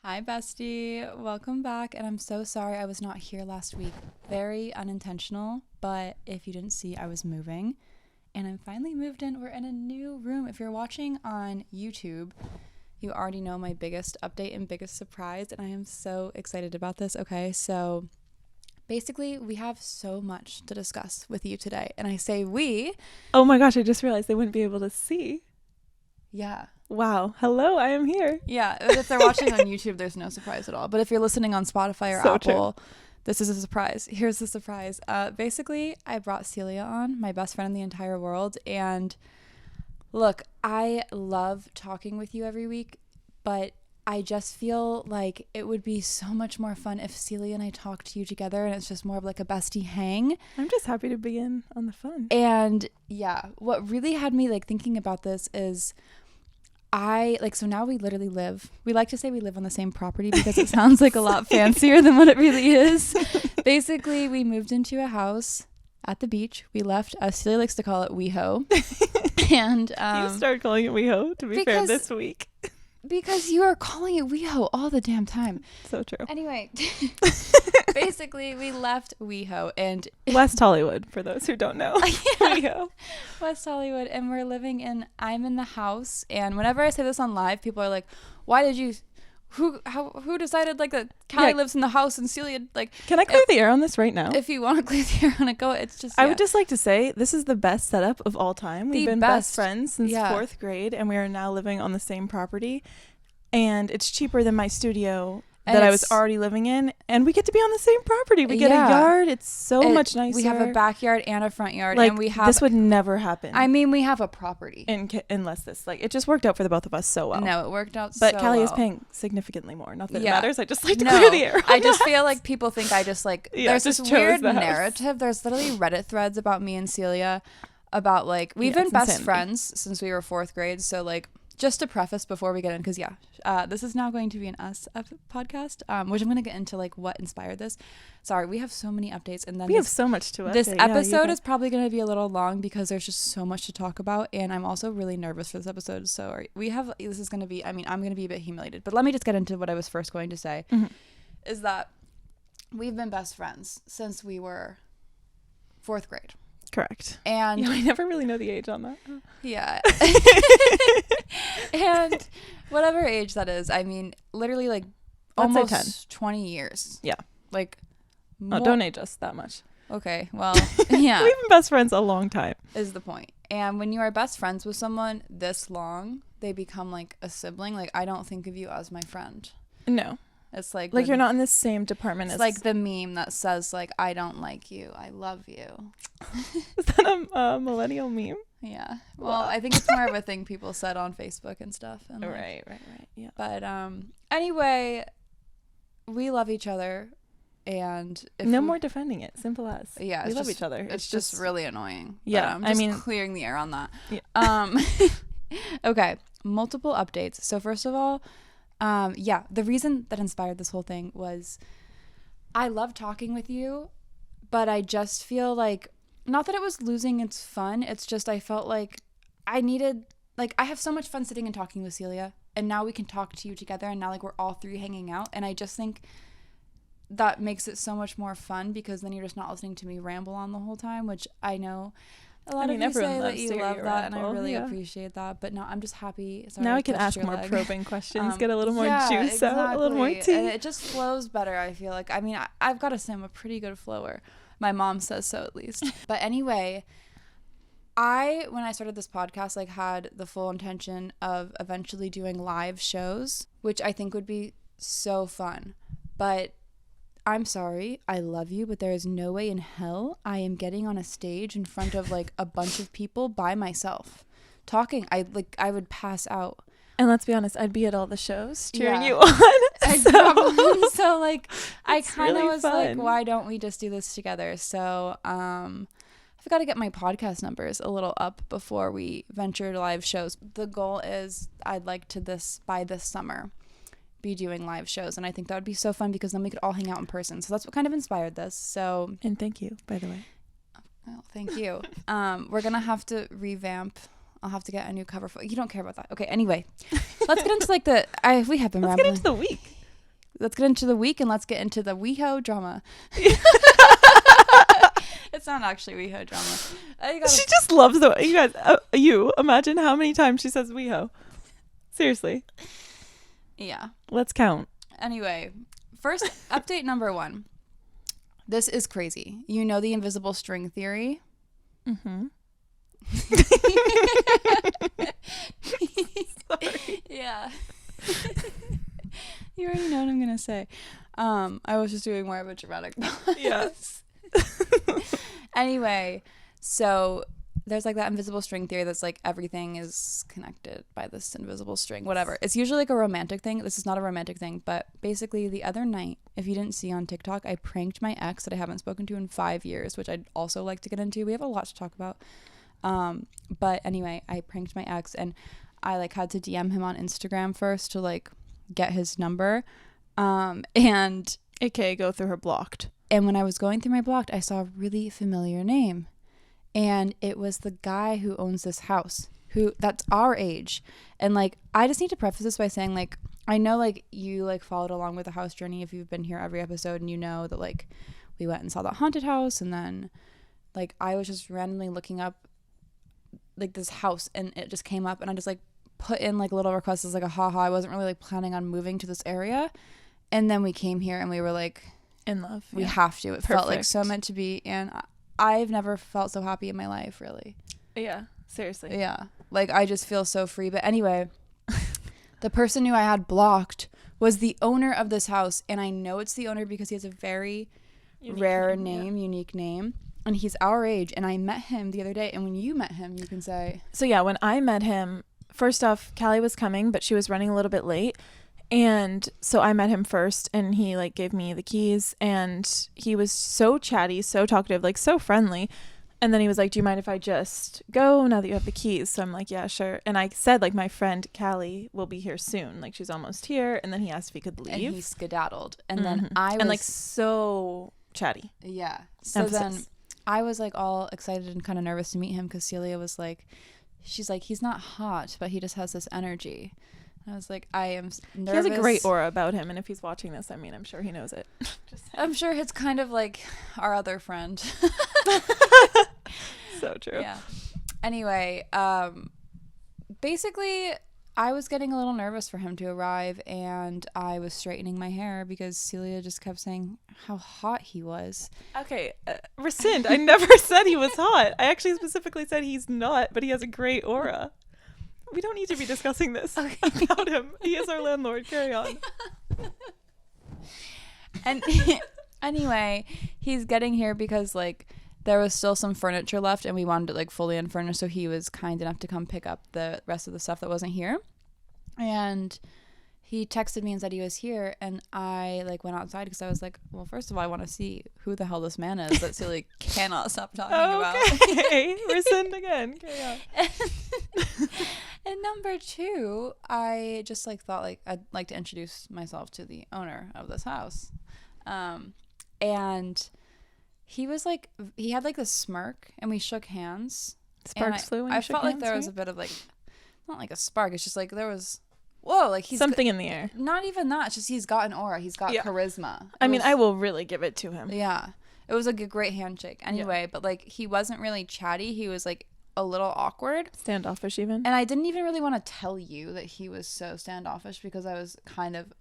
Hi, bestie. Welcome back. And I'm so sorry I was not here last week. Very unintentional, but if you didn't see, I was moving. And I'm finally moved in. We're in a new room. If you're watching on YouTube, you already know my biggest update and biggest surprise. And I am so excited about this. Okay, so basically, we have so much to discuss with you today. And I say we. Oh my gosh, I just realized they wouldn't be able to see. Yeah. Wow. Hello, I am here. Yeah, if they're watching on YouTube, there's no surprise at all. But if you're listening on Spotify or So Apple, true. this is a surprise. Here's the surprise. Basically, I brought Celia on, my best friend in the entire world. And look, I love talking with you every week, but I just feel like it would be so much more fun if Celia and I talked to you together and it's just more of like a bestie hang. I'm just happy to be in on the fun. And yeah, what really had me like thinking about this is so now we literally we like to say we live on the same property because it sounds like a lot fancier than what it really is. Basically, we moved into a house at the beach. We left, Celia likes to call it WeHo. And you started calling it WeHo, to be fair, this week. Because you are calling it WeHo all the damn time. So true. Anyway, basically, we left WeHo and West Hollywood, for those who don't know. WeHo. West Hollywood, and I'm in the house, and whenever I say this on live, people are like, why did you, who decided like that Callie lives in the house and Celia, like. Can I clear the air on this right now? If you want to clear the air on it, go. It's just, I would just like to say, this is the best setup of all time. We've been best friends since 4th grade, and we are now living on the same property, and it's cheaper than my studio that I was already living in, and we get to be on the same property. We get a yard. It's so much nicer. We have a backyard and a front yard, like, and we have. This would never happen. I mean, we have a property. Unless this, like, it just worked out for the both of us so well. No, it worked out but so Callie well. is paying significantly more. Not that it matters. I just like to clear No, the air. I just feel like people think I just like. There's this weird the narrative. There's literally Reddit threads about me and Celia, about like we've been best friends since we were 4th grade. So like. Just to preface before we get in, because this is now going to be an us podcast, which I'm going to get into like what inspired this. Sorry, we have so many updates, and then we have so much to update. This episode is probably going to be a little long because there's just so much to talk about, and I'm also really nervous for this episode. So this is going to be. I mean, I'm going to be a bit humiliated, but let me just get into what I was first going to say, is that we've been best friends since we were 4th grade. Correct. And I never really know the age on that. Yeah. And whatever age that is, I mean, literally like almost 10. 20 years. Yeah. Like, don't age us that much. Okay, well, yeah. We've been best friends a long time. Is the point. And when you are best friends with someone this long, they become like a sibling. Like, I don't think of you as my friend. No. It's like you're not in the same department as. It's like the meme that says like, I don't like you, I love you. Is that a millennial meme? Yeah. Well, I think it's more of a thing people said on Facebook and stuff. And right. Yeah. But anyway, we love each other, and no more defending it. Simple as. Yeah, we love each other. It's just really annoying. Yeah, I mean, clearing the air on that. Yeah. Okay, multiple updates. So first of all, the reason that inspired this whole thing was I love talking with you, but I just feel like, not that it was losing its fun, it's just I felt like I needed, like, I have so much fun sitting and talking with Celia, and now we can talk to you together, and now like we're all three hanging out, and I just think that makes it so much more fun because then you're just not listening to me ramble on the whole time, which I know a lot of you say that you love that, and I really appreciate that. But no, I'm just happy. Sorry, now I can ask more probing questions, get a little more juice exactly. out, a little more tea. And it just flows better, I feel like. I mean, I've got to say I'm a pretty good flower. My mom says so, at least. But anyway, when I started this podcast, like, had the full intention of eventually doing live shows, which I think would be so fun. But I'm sorry, I love you, but there is no way in hell I am getting on a stage in front of like a bunch of people by myself talking. I would pass out. And let's be honest, I'd be at all the shows cheering you on. So like, I kind of really was fun. like, why don't we just do this together? So I've got to get my podcast numbers a little up before we venture to live shows. The goal is I'd like to by this summer be doing live shows, and I think that would be so fun because then we could all hang out in person. So that's what kind of inspired this. So, and thank you, by the way. Well, thank you. We're gonna have to revamp. I'll have to get a new cover. You don't care about that. Okay. Anyway, let's get into like we have been Let's rambling. get into the week. let's get into the week and let's get into the WeHo drama. It's not actually WeHo drama. She just loves the you guys. You imagine how many times she says WeHo. Seriously. Yeah. Let's count. Anyway, first update number 1. This is crazy. You know the invisible string theory? Mm-hmm. Sorry. Yeah. You already know what I'm gonna say. I was just doing more of a dramatic pause. Yes. Anyway, so there's like that invisible string theory that's like everything is connected by this invisible string, whatever. It's usually like a romantic thing. This is not a romantic thing, but basically the other night, if you didn't see on TikTok, I pranked my ex that I haven't spoken to in 5 years, which I'd also like to get into. We have a lot to talk about. But anyway, I pranked my ex and I like had to DM him on Instagram first to like get his number. And AKA go through her blocked. And when I was going through my blocked, I saw a really familiar name. And it was the guy who owns this house, that's our age. And like, I just need to preface this by saying like, I know like you like followed along with the house journey if you've been here every episode, and you know that like we went and saw the haunted house, and then like I was just randomly looking up like this house and it just came up, and I just like put in like a little request as like a haha. I wasn't really like planning on moving to this area. And then we came here and we were like in love. We have to. It felt like so meant to be, and I've never felt so happy in my life, really. Yeah, seriously. Yeah. Like I just feel so free. But anyway, the person who I had blocked was the owner of this house, and I know it's the owner because he has a very rare name, unique name. And he's our age, and I met him the other day. And when you met him, you can say. So yeah, when I met him, first off, Callie was coming, but she was running a little bit late. And so I met him first, and he like gave me the keys, and he was so chatty, so talkative, like so friendly. And then he was like, do you mind if I just go now that you have the keys? So I'm like, yeah, sure. And I said like, my friend Callie will be here soon. Like she's almost here. And then he asked if he could leave. And he skedaddled. And then I was. And like so chatty. Yeah. So then I was like all excited and kind of nervous to meet him because Celia was like, she's like, he's not hot, but he just has this energy. And I was like, I am nervous. He has a great aura about him. And if he's watching this, I mean, I'm sure he knows it. I'm sure it's kind of like our other friend. So true. Yeah. Anyway, basically, I was getting a little nervous for him to arrive, and I was straightening my hair because Celia just kept saying how hot he was. Okay, rescind. I never said he was hot. I actually specifically said he's not, but he has a great aura. We don't need to be discussing this about him. He is our landlord. Carry on. And anyway, he's getting here because like there was still some furniture left and we wanted it like fully unfurnished, so he was kind enough to come pick up the rest of the stuff that wasn't here. And he texted me and said he was here, and I like went outside because I was like, well, first of all, I want to see who the hell this man is that Celia cannot stop talking about. Okay, rescind again. Carry on. And number 2, I just like thought like I'd like to introduce myself to the owner of this house. And he was like, he had like this smirk, and we shook hands. Sparks flew when you shook hands? I felt like there was a bit of like, not like a spark, it's just like there was, whoa, like he's something in the air. Not even that, it's just he's got an aura, he's got charisma. I mean, I will really give it to him. Yeah. It was like a great handshake. Anyway, but like he wasn't really chatty, he was like a little awkward. Standoffish even. And I didn't even really want to tell you that he was so standoffish because I was kind of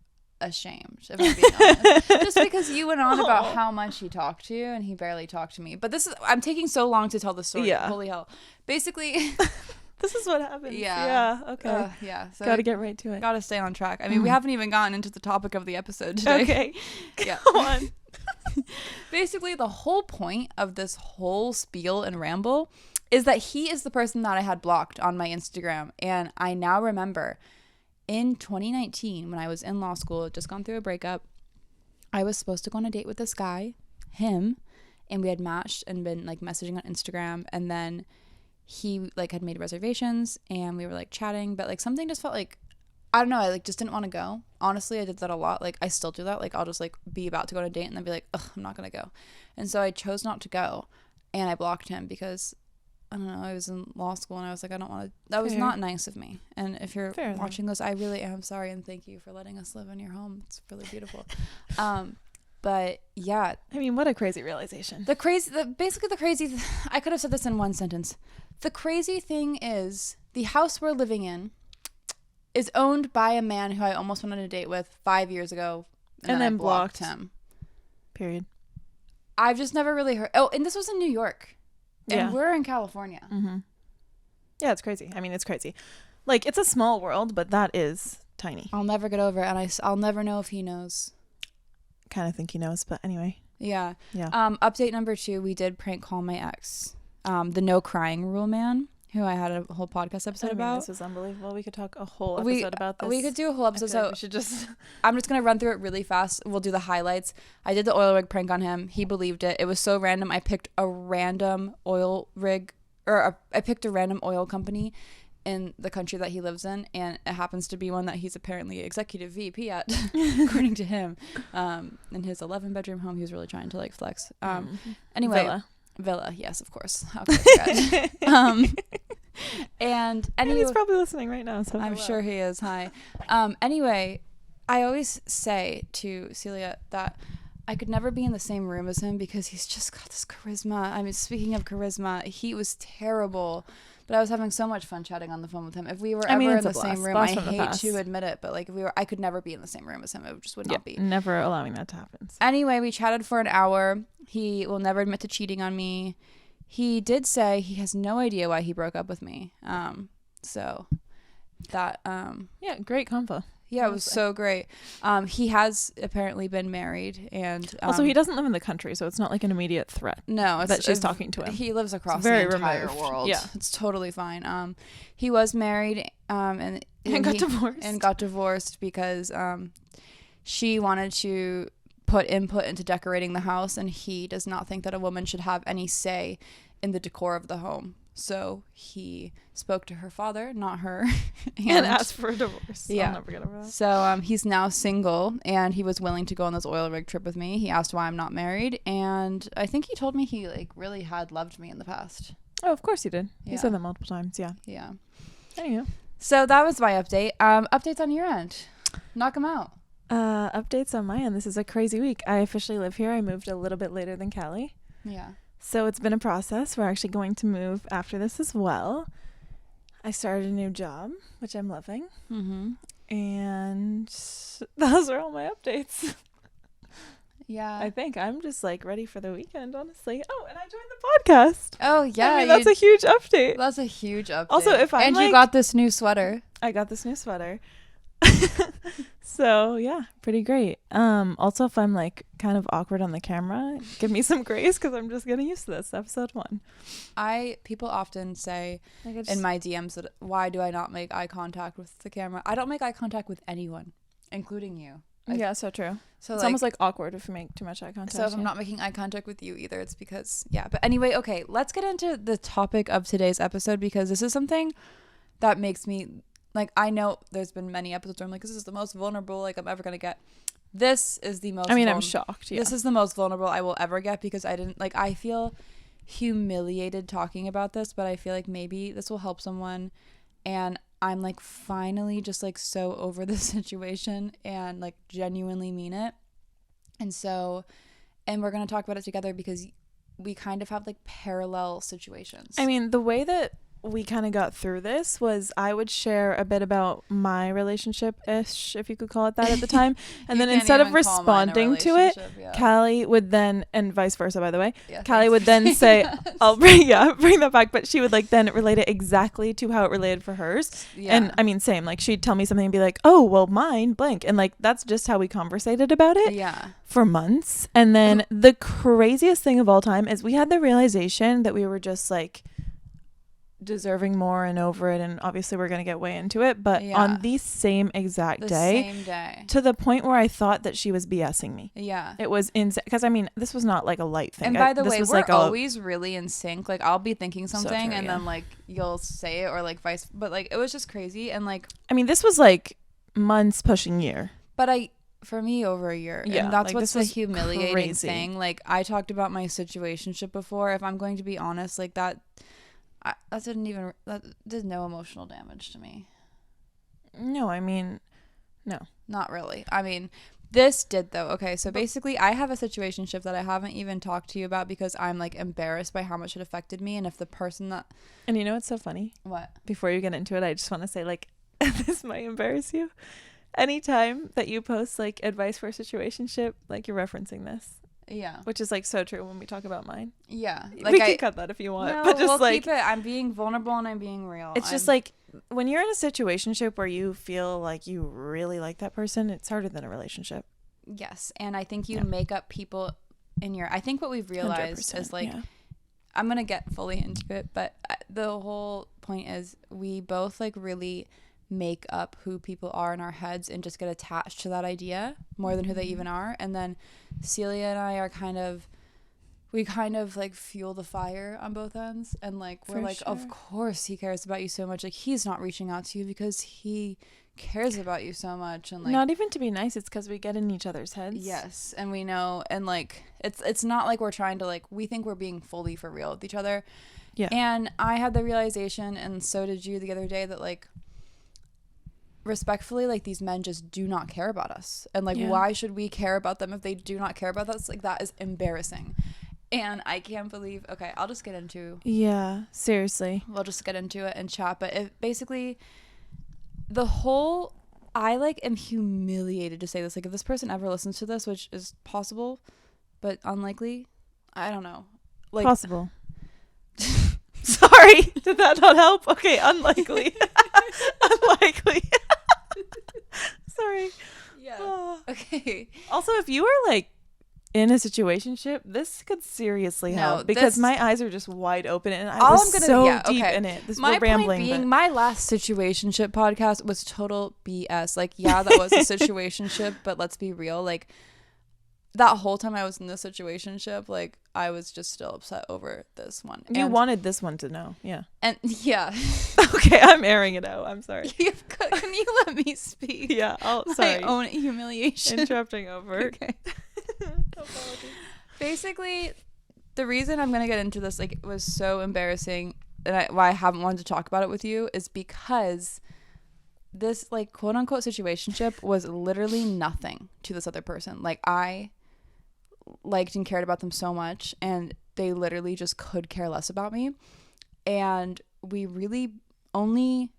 ashamed, if I'm being honest. Just because you went on about how much he talked to you and he barely talked to me. But this is, I'm taking so long to tell the story. Yeah. Holy hell. Basically. This is what happens. Yeah. Yeah. Okay. Yeah. So gotta get right to it. Gotta stay on track. I mean, we haven't even gotten into the topic of the episode today. Okay. Yeah. Go on. Basically, the whole point of this whole spiel and ramble is that he is the person that I had blocked on my Instagram. And I now remember in 2019, when I was in law school, just gone through a breakup, I was supposed to go on a date with this guy, him, and we had matched and been like messaging on Instagram. And then he like had made reservations and we were like chatting, but like something just felt like, I don't know, I like just didn't want to go. Honestly, I did that a lot. Like I still do that. Like I'll just like be about to go on a date and then be like, ugh, I'm not gonna go. And so I chose not to go, and I blocked him because I don't know, I was in law school and I was like, I don't want to, that was not nice of me. And if you're watching this, I really am sorry and thank you for letting us live in your home. It's really beautiful. But yeah. I mean, what a crazy realization. I could have said this in one sentence. The crazy thing is the house we're living in is owned by a man who I almost went on a date with 5 years ago. And then blocked him. Period. I've just never really heard. Oh, and this was in New York. And we're in California. Mm-hmm. Yeah, it's crazy. I mean, it's crazy. Like, it's a small world, but that is tiny. I'll never get over it, and I'll never know if he knows. Kind of think he knows, but anyway. Yeah. Update number 2, we did prank call my ex. The no crying rule man, who I had a whole podcast episode about. This was unbelievable. We could talk a whole episode about this. We could do a whole episode. So we should just... I'm just going to run through it really fast. We'll do the highlights. I did the oil rig prank on him. He believed it. It was so random. I picked a random oil rig, I picked a random oil company in the country that he lives in, and it happens to be one that he's apparently executive VP at, according to him. In his 11-bedroom home, he was really trying to like flex. Anyway. Villa, yes, of course. How could I forget? And he's probably listening right now, so I'm sure he is. Hi. Anyway, I always say to Celia that I could never be in the same room as him because he's just got this charisma. I mean, speaking of charisma, he was terrible, but I was having so much fun chatting on the phone with him. If we were ever in the same room, I hate to admit it, but like if I could never be in the same room as him. It just would not be. Never allowing that to happen. Anyway, we chatted for an hour. He will never admit to cheating on me. He did say he has no idea why he broke up with me. So that yeah, great convo. Yeah, it was so great. He has apparently been married, and also he doesn't live in the country, so it's not like an immediate threat. No, that she's talking to him. He lives across the entire world. Yeah, it's totally fine. He was married, and got divorced because she wanted to put input into decorating the house, and he does not think that a woman should have any say in the decor of the home. So he spoke to her father, not her, and asked for a divorce. Yeah. I'll never get over that. So he's now single, and he was willing to go on this oil rig trip with me. He asked why I'm not married, and I think he told me he like really had loved me in the past. Oh, of course he did. Yeah. He said that multiple times. Yeah. Yeah. Anyway. So that was my update. Updates on your end. Knock them out. Updates on my end. This is a crazy week. I officially live here. I moved a little bit later than Callie. Yeah. So it's been a process. We're actually going to move after this as well. I started a new job, which I'm loving. Mm-hmm. And those are all my updates. Yeah. I think I'm just like ready for the weekend, honestly. Oh, and I joined the podcast. Oh, yeah. I mean, that's a huge update. That's a huge update. Also, And you got this new sweater. I got this new sweater. So yeah, pretty great. Also, if I'm like kind of awkward on the camera, give me some grace because I'm just getting used to this. Episode 1. People often say in my DMs that why do I not make eye contact with the camera? I don't make eye contact with anyone, including you. Yeah, so true. So it's almost like awkward if you make too much eye contact. So if I'm not making eye contact with you either, it's because But anyway, okay, let's get into the topic of today's episode because this is something that makes me. Like, I know there's been many episodes where I'm like, this is the most vulnerable, like, I'm ever going to get. This is the most... I'm shocked, yeah. This is the most vulnerable I will ever get because I didn't... Like, I feel humiliated talking about this, but I feel like maybe this will help someone. And I'm, like, finally just, like, so over this situation and, like, genuinely mean it. And so... And we're going to talk about it together because we kind of have, like, parallel situations. I mean, the way that we kind of got through this was I would share a bit about my relationship-ish, if you could call it that at the time. And then instead of responding to it, Callie would then, and vice versa, by the way, Callie would then say, I'll bring that back. But she would like then relate it exactly to how it related for hers. Yeah. And I mean, same, like she'd tell me something and be like, oh, well, mine, blank. And like, that's just how we conversated about it for months. And then the craziest thing of all time is we had the realization that we were just like, deserving more and over it, and obviously we're going to get way into it, but on the same exact day, to the point where I thought that she was BSing me. It was insane because I mean this was not like a light thing. And by the way, we're like always really in sync. Like I'll be thinking something and then like you'll say it or like vice, but like it was just crazy. And like I mean this was like months pushing year, but for me over a year. And that's like, what's the humiliating thing. Like I talked about my situationship before. If I'm going to be honest, like that that did no emotional damage to me. No, I mean, no. Not really. I mean, this did though. Okay, so basically I have a situationship that I haven't even talked to you about because I'm like embarrassed by how much it affected me, and if the person that... And you know what's so funny? What? Before you get into it, I just want to say, like, this might embarrass you. Anytime that you post like advice for a situationship, like you're referencing this. Yeah. Which is like so true when we talk about mine. Yeah. Like we can cut that if you want. No, but just we'll like keep it. I'm being vulnerable and I'm being real. It's just like when you're in a situationship where you feel like you really like that person, it's harder than a relationship. Yes. And I think you make up people in your... I think what we've realized is like... Yeah. I'm going to get fully into it, but the whole point is we both like really make up who people are in our heads and just get attached to that idea more than who they even are. And then Celia and I are kind of like fuel the fire on both ends, and like we're like, of course he cares about you so much, like he's not reaching out to you because he cares about you so much. And like, not even to be nice, it's because we get in each other's heads. Yes. And we know, and like it's not like we're trying to like, we think we're being fully for real with each other. Yeah. And I had the realization, and so did you the other day, that like respectfully, like these men just do not care about us, and like why should we care about them if they do not care about us? Like that is embarrassing. And I can't believe... Okay, I'll just get into... Yeah, seriously. We'll just get into it and chat. But if basically, the whole... I, like, am humiliated to say this. Like, if this person ever listens to this, which is possible, but unlikely, I don't know. Like, possible. Sorry, did that not help? Okay, unlikely. Unlikely. Sorry. Yeah. Okay. Also, if you are, like, in a situationship, this could seriously help, because my eyes are just wide open and I was so deep in it. My point being, my last situationship podcast was total BS. Like, yeah, that was a situationship, but let's be real. Like, that whole time I was in the situationship, like, I was just still upset over this one. You wanted this one to know, yeah. And yeah. Okay, I'm airing it out. I'm sorry. Can you let me speak? Yeah, sorry. My own humiliation. Interrupting over. Okay. Basically, the reason I'm gonna get into this, like, it was so embarrassing, and why I haven't wanted to talk about it with you, is because this, like, quote unquote situationship was literally nothing to this other person. Like, I liked and cared about them so much, and they literally just could care less about me, and we really only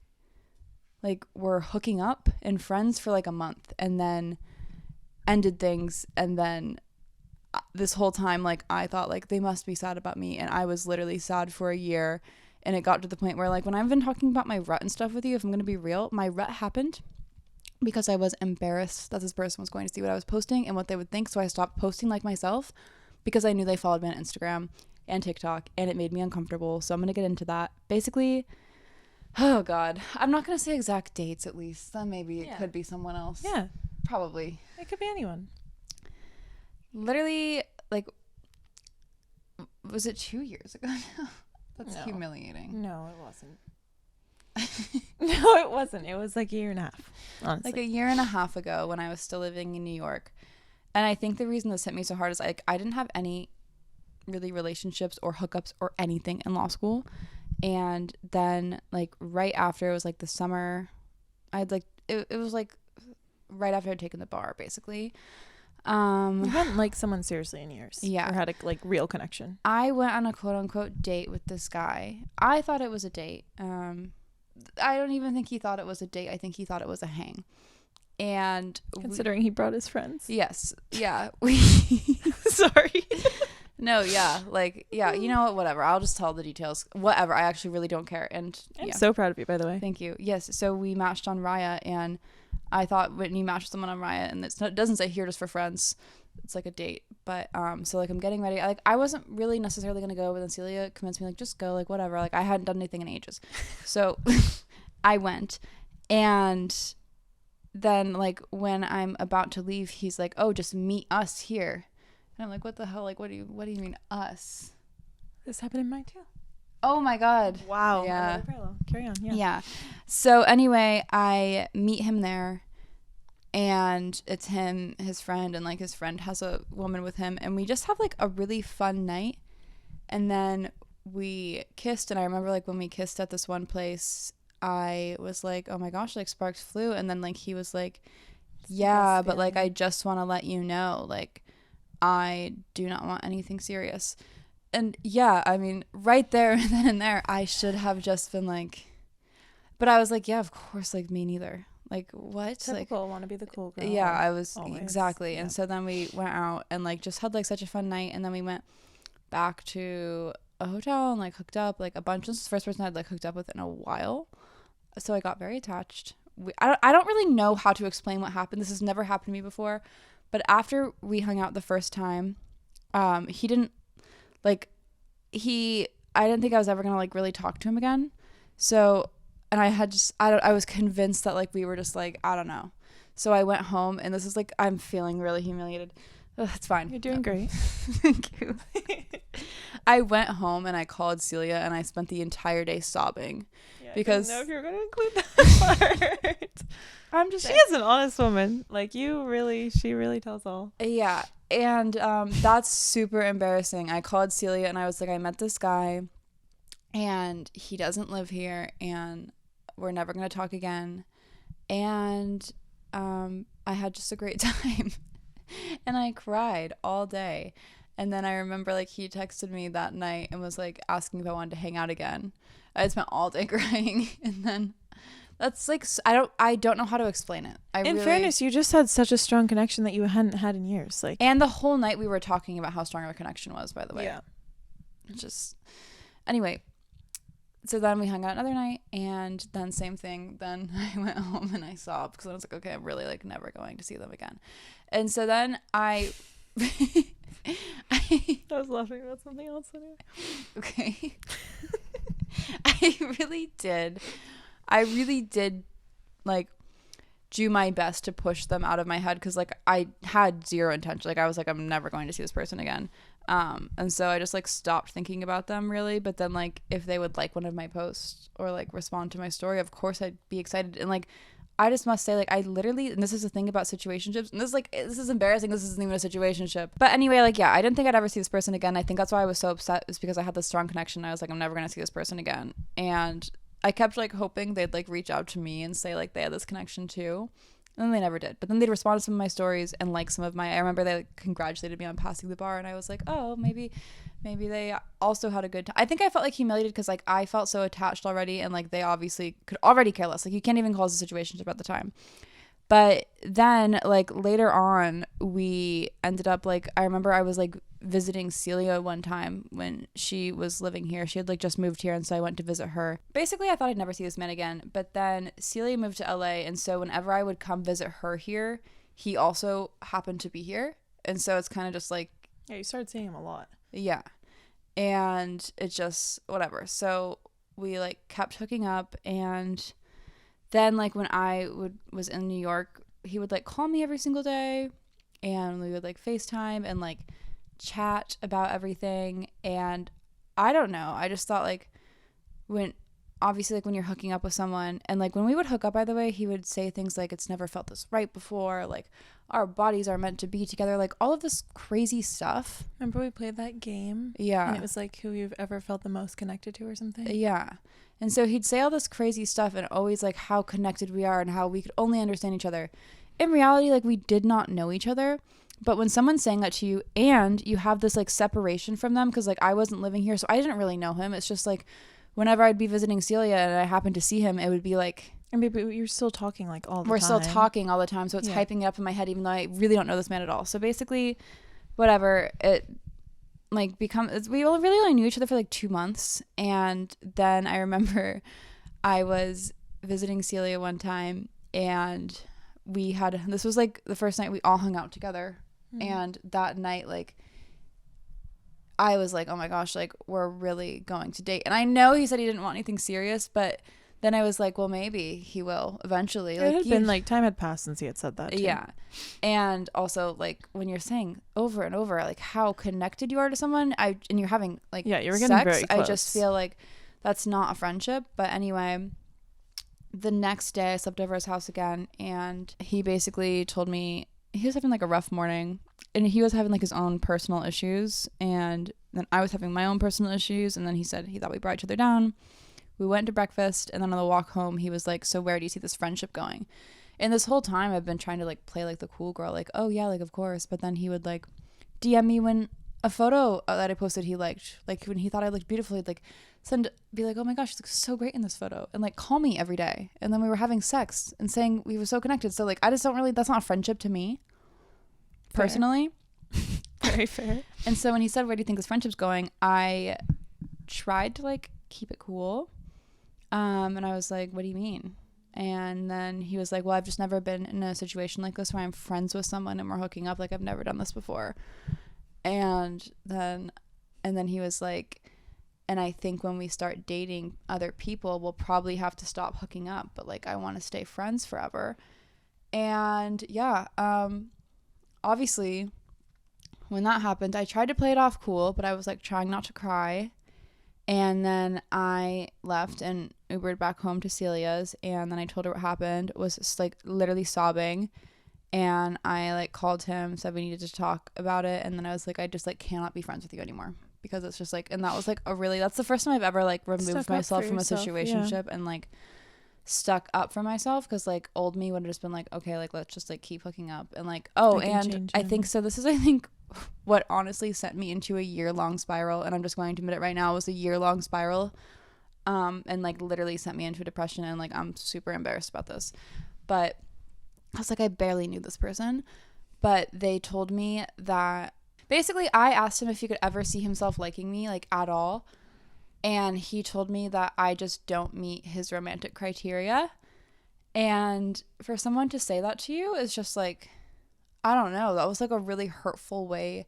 like were hooking up and friends for like a month, and then ended things. And then this whole time, like, I thought like they must be sad about me, and I was literally sad for a year. And it got to the point where, like, when I've been talking about my rut and stuff with you, if I'm gonna be real, my rut happened because I was embarrassed that this person was going to see what I was posting and what they would think. So I stopped posting like myself because I knew they followed me on Instagram and TikTok, and it made me uncomfortable. So I'm gonna get into that. Basically, oh god, I'm not gonna say exact dates, at least. Then maybe it could be someone else. Yeah, probably. It could be anyone. Literally, like, was it 2 years ago now? That's humiliating. No, it wasn't. No, it wasn't. It was like a year and a half, honestly. Like a year and a half ago, when I was still living in New York. And I think the reason this hit me so hard is, like, I didn't have any really relationships or hookups or anything in law school. And then, like, right after, it was like the summer, I had, like, it was like right after I'd taken the bar, basically. You hadn't liked someone seriously in years. Yeah. Or had a, like, real connection. I went on a quote unquote date with this guy. I thought it was a date. I don't even think he thought it was a date. I think he thought it was a hang. And considering he brought his friends. Yes. Yeah. Sorry. No, yeah. Like, yeah, you know what? Whatever. I'll just tell the details. Whatever. I actually really don't care. And I'm so proud of you, by the way. Thank you. Yes. So we matched on Raya, and I thought when you match with someone on Raya, and it doesn't say here just for friends, it's like a date. But so, like, I'm getting ready. I wasn't really necessarily gonna go, but then Celia convinced me, like, just go, like, whatever. Like, I hadn't done anything in ages, so I went. And then, like, when I'm about to leave, he's like, "Oh, just meet us here." And I'm like, "What the hell? Like, what do you mean us?" This happened in mine too. Oh my god. Wow. Yeah. Carry on. Yeah. So anyway, I meet him there, and it's him, his friend, and, like, his friend has a woman with him, and we just have, like, a really fun night. And then we kissed, and I remember like when we kissed at this one place, I was like, oh my gosh, like sparks flew. And then like he was like, yeah, but like I just want to let you know, like I do not want anything serious. And yeah, I mean, right there then and there, I should have just been like, but I was like, yeah, of course, like me neither. Like what? Typical, like, want to be the cool girl. Yeah, I was always. Exactly. Yeah. And so then we went out and like just had like such a fun night, and then we went back to a hotel and like hooked up like a bunch. This is the first person I'd like hooked up with in a while, so I got very attached. I don't really know how to explain what happened. This has never happened to me before, but after we hung out the first time, he didn't like I didn't think I was ever gonna like really talk to him again. So, and I was convinced that like we were just like, I don't know. So I went home, and this is like, I'm feeling really humiliated. Ugh, it's fine. You're doing great. Thank you. I went home and I called Celia, and I spent the entire day sobbing. Yeah, because I didn't know if you were going to include that part. She is an honest woman. Like she really tells all. Yeah. And that's super embarrassing. I called Celia and I was like, I met this guy and he doesn't live here and we're never going to talk again. And I had just a great time. And I cried all day. And then I remember like he texted me that night and was like asking if I wanted to hang out again. I spent all day crying. And then that's like, I don't know how to explain it. In fairness, you just had such a strong connection that you hadn't had in years. Like, and the whole night we were talking about how strong of a connection was, by the way. Yeah. Anyway, so then we hung out another night, and then same thing. Then I went home and I sobbed because I was like, okay, I'm really like never going to see them again. And so then I was laughing about something else anyway. Okay. I really did like do my best to push them out of my head, because like I had zero intention. Like I was like, I'm never going to see this person again. And so I just like stopped thinking about them really. But then like if they would like one of my posts or like respond to my story, of course I'd be excited. And like I just must say, like, I literally, and this is the thing about situationships, and this is embarrassing, this isn't even a situationship. But anyway, like, yeah, I didn't think I'd ever see this person again. I think that's why I was so upset, is because I had this strong connection. I was like, I'm never going to see this person again. And I kept, like, hoping they'd, like, reach out to me and say, like, they had this connection too. And then they never did. But then they'd respond to some of my stories and like some of my, I remember they like congratulated me on passing the bar, and I was like, oh, maybe they also had a good time. I think I felt like humiliated because like I felt so attached already, and like they obviously could already care less. Like you can't even call this a situationship at the time. But then like later on we ended up like, I remember I was like visiting Celia one time when she was living here. She had like just moved here, and so I went to visit her. Basically I thought I'd never see this man again, but then Celia moved to LA, and so whenever I would come visit her here, he also happened to be here. And so it's kind of just like, yeah, you started seeing him a lot. Yeah. And it just whatever. So we like kept hooking up, and then like when I was in New York, he would like call me every single day, and we would like FaceTime and like chat about everything. And I don't know, I just thought like when obviously like when you're hooking up with someone, and like when we would hook up, by the way, he would say things like, it's never felt this right before, like our bodies are meant to be together, like all of this crazy stuff. Remember we played that game? Yeah. And it was like who you've ever felt the most connected to or something? Yeah. And so he'd say all this crazy stuff, and always like how connected we are and how we could only understand each other. In reality, like we did not know each other. But when someone's saying that to you, and you have this like separation from them, because like I wasn't living here, so I didn't really know him. It's just like whenever I'd be visiting Celia and I happened to see him, it would be like, and maybe you're still talking like all the time. We're still talking all the time, so it's hyping it up in my head, even though I really don't know this man at all. So basically, whatever, it like we really only knew each other for like 2 months. And then I remember I was visiting Celia one time, and this was like the first night we all hung out together. And that night, like I was like, oh my gosh, like we're really going to date. And I know he said he didn't want anything serious, but then I was like, well, maybe he will eventually. It had been like time had passed since he had said that too. Yeah. And also like when you're saying over and over like how connected you are to someone, and you're having like you were getting very close. I just feel like that's not a friendship. But anyway, the next day I slept over his house again, and he basically told me he was having like a rough morning, and he was having like his own personal issues, and then I was having my own personal issues, and then he said he thought we brought each other down. We went to breakfast, and then on the walk home, he was like, so where do you see this friendship going? And this whole time I've been trying to like play like the cool girl, like, oh yeah, like of course. But then he would like DM me when a photo that I posted he liked, like when he thought I looked beautiful, he'd like be like, oh my gosh, you look so great in this photo, and like call me every day. And then we were having sex and saying we were so connected. So like I just don't really, that's not friendship to me personally. Very fair. And so when he said, where do you think this friendship's going, I tried to like keep it cool. And I was like, what do you mean? And then he was like, well, I've just never been in a situation like this where I'm friends with someone and we're hooking up. Like I've never done this before. And then he was like, and I think when we start dating other people, we'll probably have to stop hooking up, but like I want to stay friends forever. And yeah, obviously when that happened, I tried to play it off cool, but I was like trying not to cry. And then I left and Ubered back home to Celia's, and then I told her what happened, was like literally sobbing. And I like called him, said we needed to talk about it, and then I was like, I just like cannot be friends with you anymore, because it's just like, and that was like that's the first time I've ever like removed myself from a situationship, and like stuck up for myself, because like old me would have just been like, okay, like let's just like keep hooking up, and like, oh, and I think so this is I think what honestly sent me into a year-long spiral, and I'm just going to admit it right now, was a year-long spiral, and like literally sent me into a depression, and like I'm super embarrassed about this, but I was like, I barely knew this person, but they told me that basically I asked him if he could ever see himself liking me like at all, and he told me that I just don't meet his romantic criteria. And for someone to say that to you is just like, I don't know, that was like a really hurtful way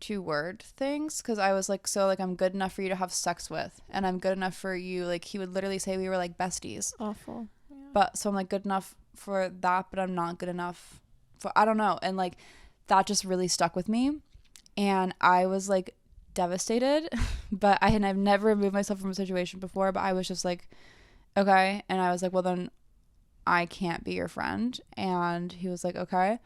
to word things, because I was like, so like I'm good enough for you to have sex with, and I'm good enough for you, like he would literally say we were like besties. Awful. Yeah. But so I'm like good enough for that, but I'm not good enough for, I don't know, and like that just really stuck with me, and I was like devastated. But I've never removed myself from a situation before, but I was just like, okay. And I was like, well then I can't be your friend. And he was like, okay.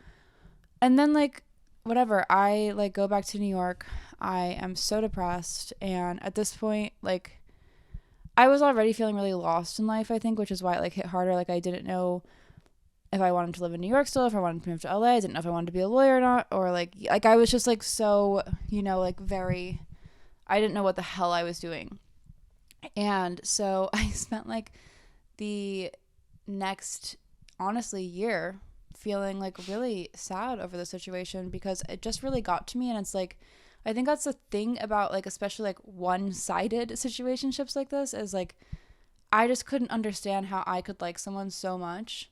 And then like whatever, I like go back to New York. I am so depressed, and at this point like I was already feeling really lost in life, I think, which is why it like hit harder. Like I didn't know if I wanted to live in New York still, if I wanted to move to LA. I didn't know if I wanted to be a lawyer or not, or like I was just like so, you know, like very, I didn't know what the hell I was doing. And so I spent like the next, honestly, year feeling like really sad over the situation, because it just really got to me. And it's like, I think that's the thing about like especially like one-sided situationships like this, is like I just couldn't understand how I could like someone so much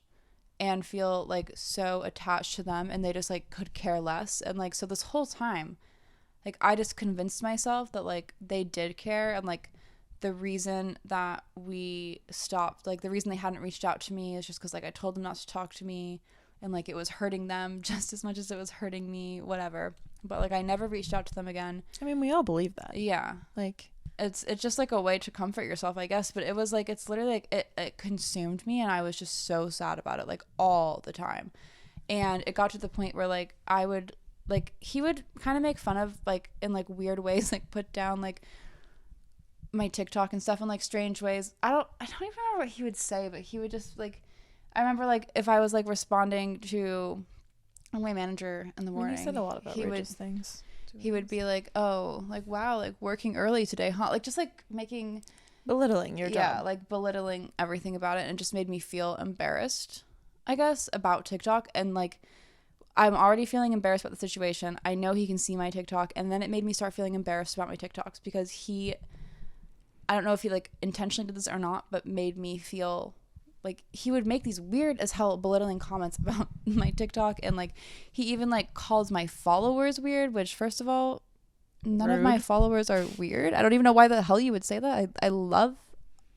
and feel like so attached to them, and they just like could care less. And like so this whole time like I just convinced myself that like they did care, and like the reason that we stopped, like the reason they hadn't reached out to me is just because like I told them not to talk to me, and like it was hurting them just as much as it was hurting me, whatever. But like I never reached out to them again. I mean, we all believe that. Yeah, like it's just like a way to comfort yourself, I guess. But it was like, it's literally like it consumed me, and I was just so sad about it like all the time. And it got to the point where like I would like, he would kind of make fun of like in like weird ways, like put down like my TikTok and stuff in like strange ways. I don't even remember what he would say, but he would just like, I remember like if I was like responding to my manager in the morning, he said a lot of outrageous things. He would be like, oh, like, wow, like working early today, huh? Like just like belittling your job. Yeah, like belittling everything about it, and it just made me feel embarrassed, I guess, about TikTok. And like I'm already feeling embarrassed about the situation. I know he can see my TikTok, and then it made me start feeling embarrassed about my TikToks, because I don't know if he like intentionally did this or not, but made me feel like he would make these weird as hell belittling comments about my TikTok. And like he even like calls my followers weird, which first of all, none of my followers are weird. I don't even know why the hell you would say that. I love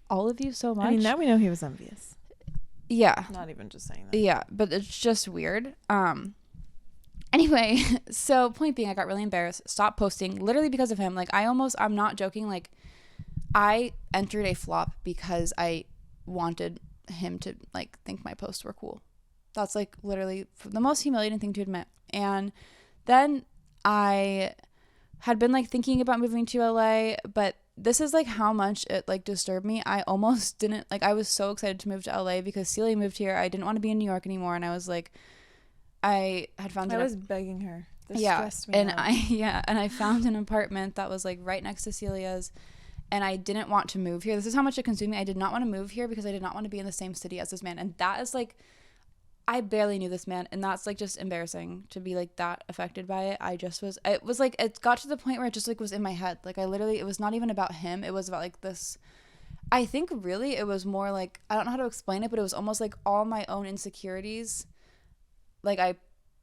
all of you so much. I mean, now we know he was envious. Yeah. Not even just saying that. Yeah, but it's just weird. Anyway, so point being, I got really embarrassed, stopped posting literally because of him. Like I'm not joking, like I entered a flop because I wanted him to like think my posts were cool. That's like literally the most humiliating thing to admit. And Then I had been like thinking about moving to LA, but this is like how much it like disturbed me. I almost didn't like, I was so excited to move to LA because Celia moved here. I didn't want to be in New York anymore, and I was like, I had found I was begging her. This stressed me and out. I found an apartment that was like right next to Celia's, and I didn't want to move here. This is how much it consumed me. I did not want to move here because I did not want to be in the same city as this man, and that is like, I barely knew this man, and that's like just embarrassing to be like that affected by it. It was like, it got to the point where it just like was in my head. Like I literally, it was not even about him. It was about like this, I think really it was more like, I don't know how to explain it, but it was almost like all my own insecurities,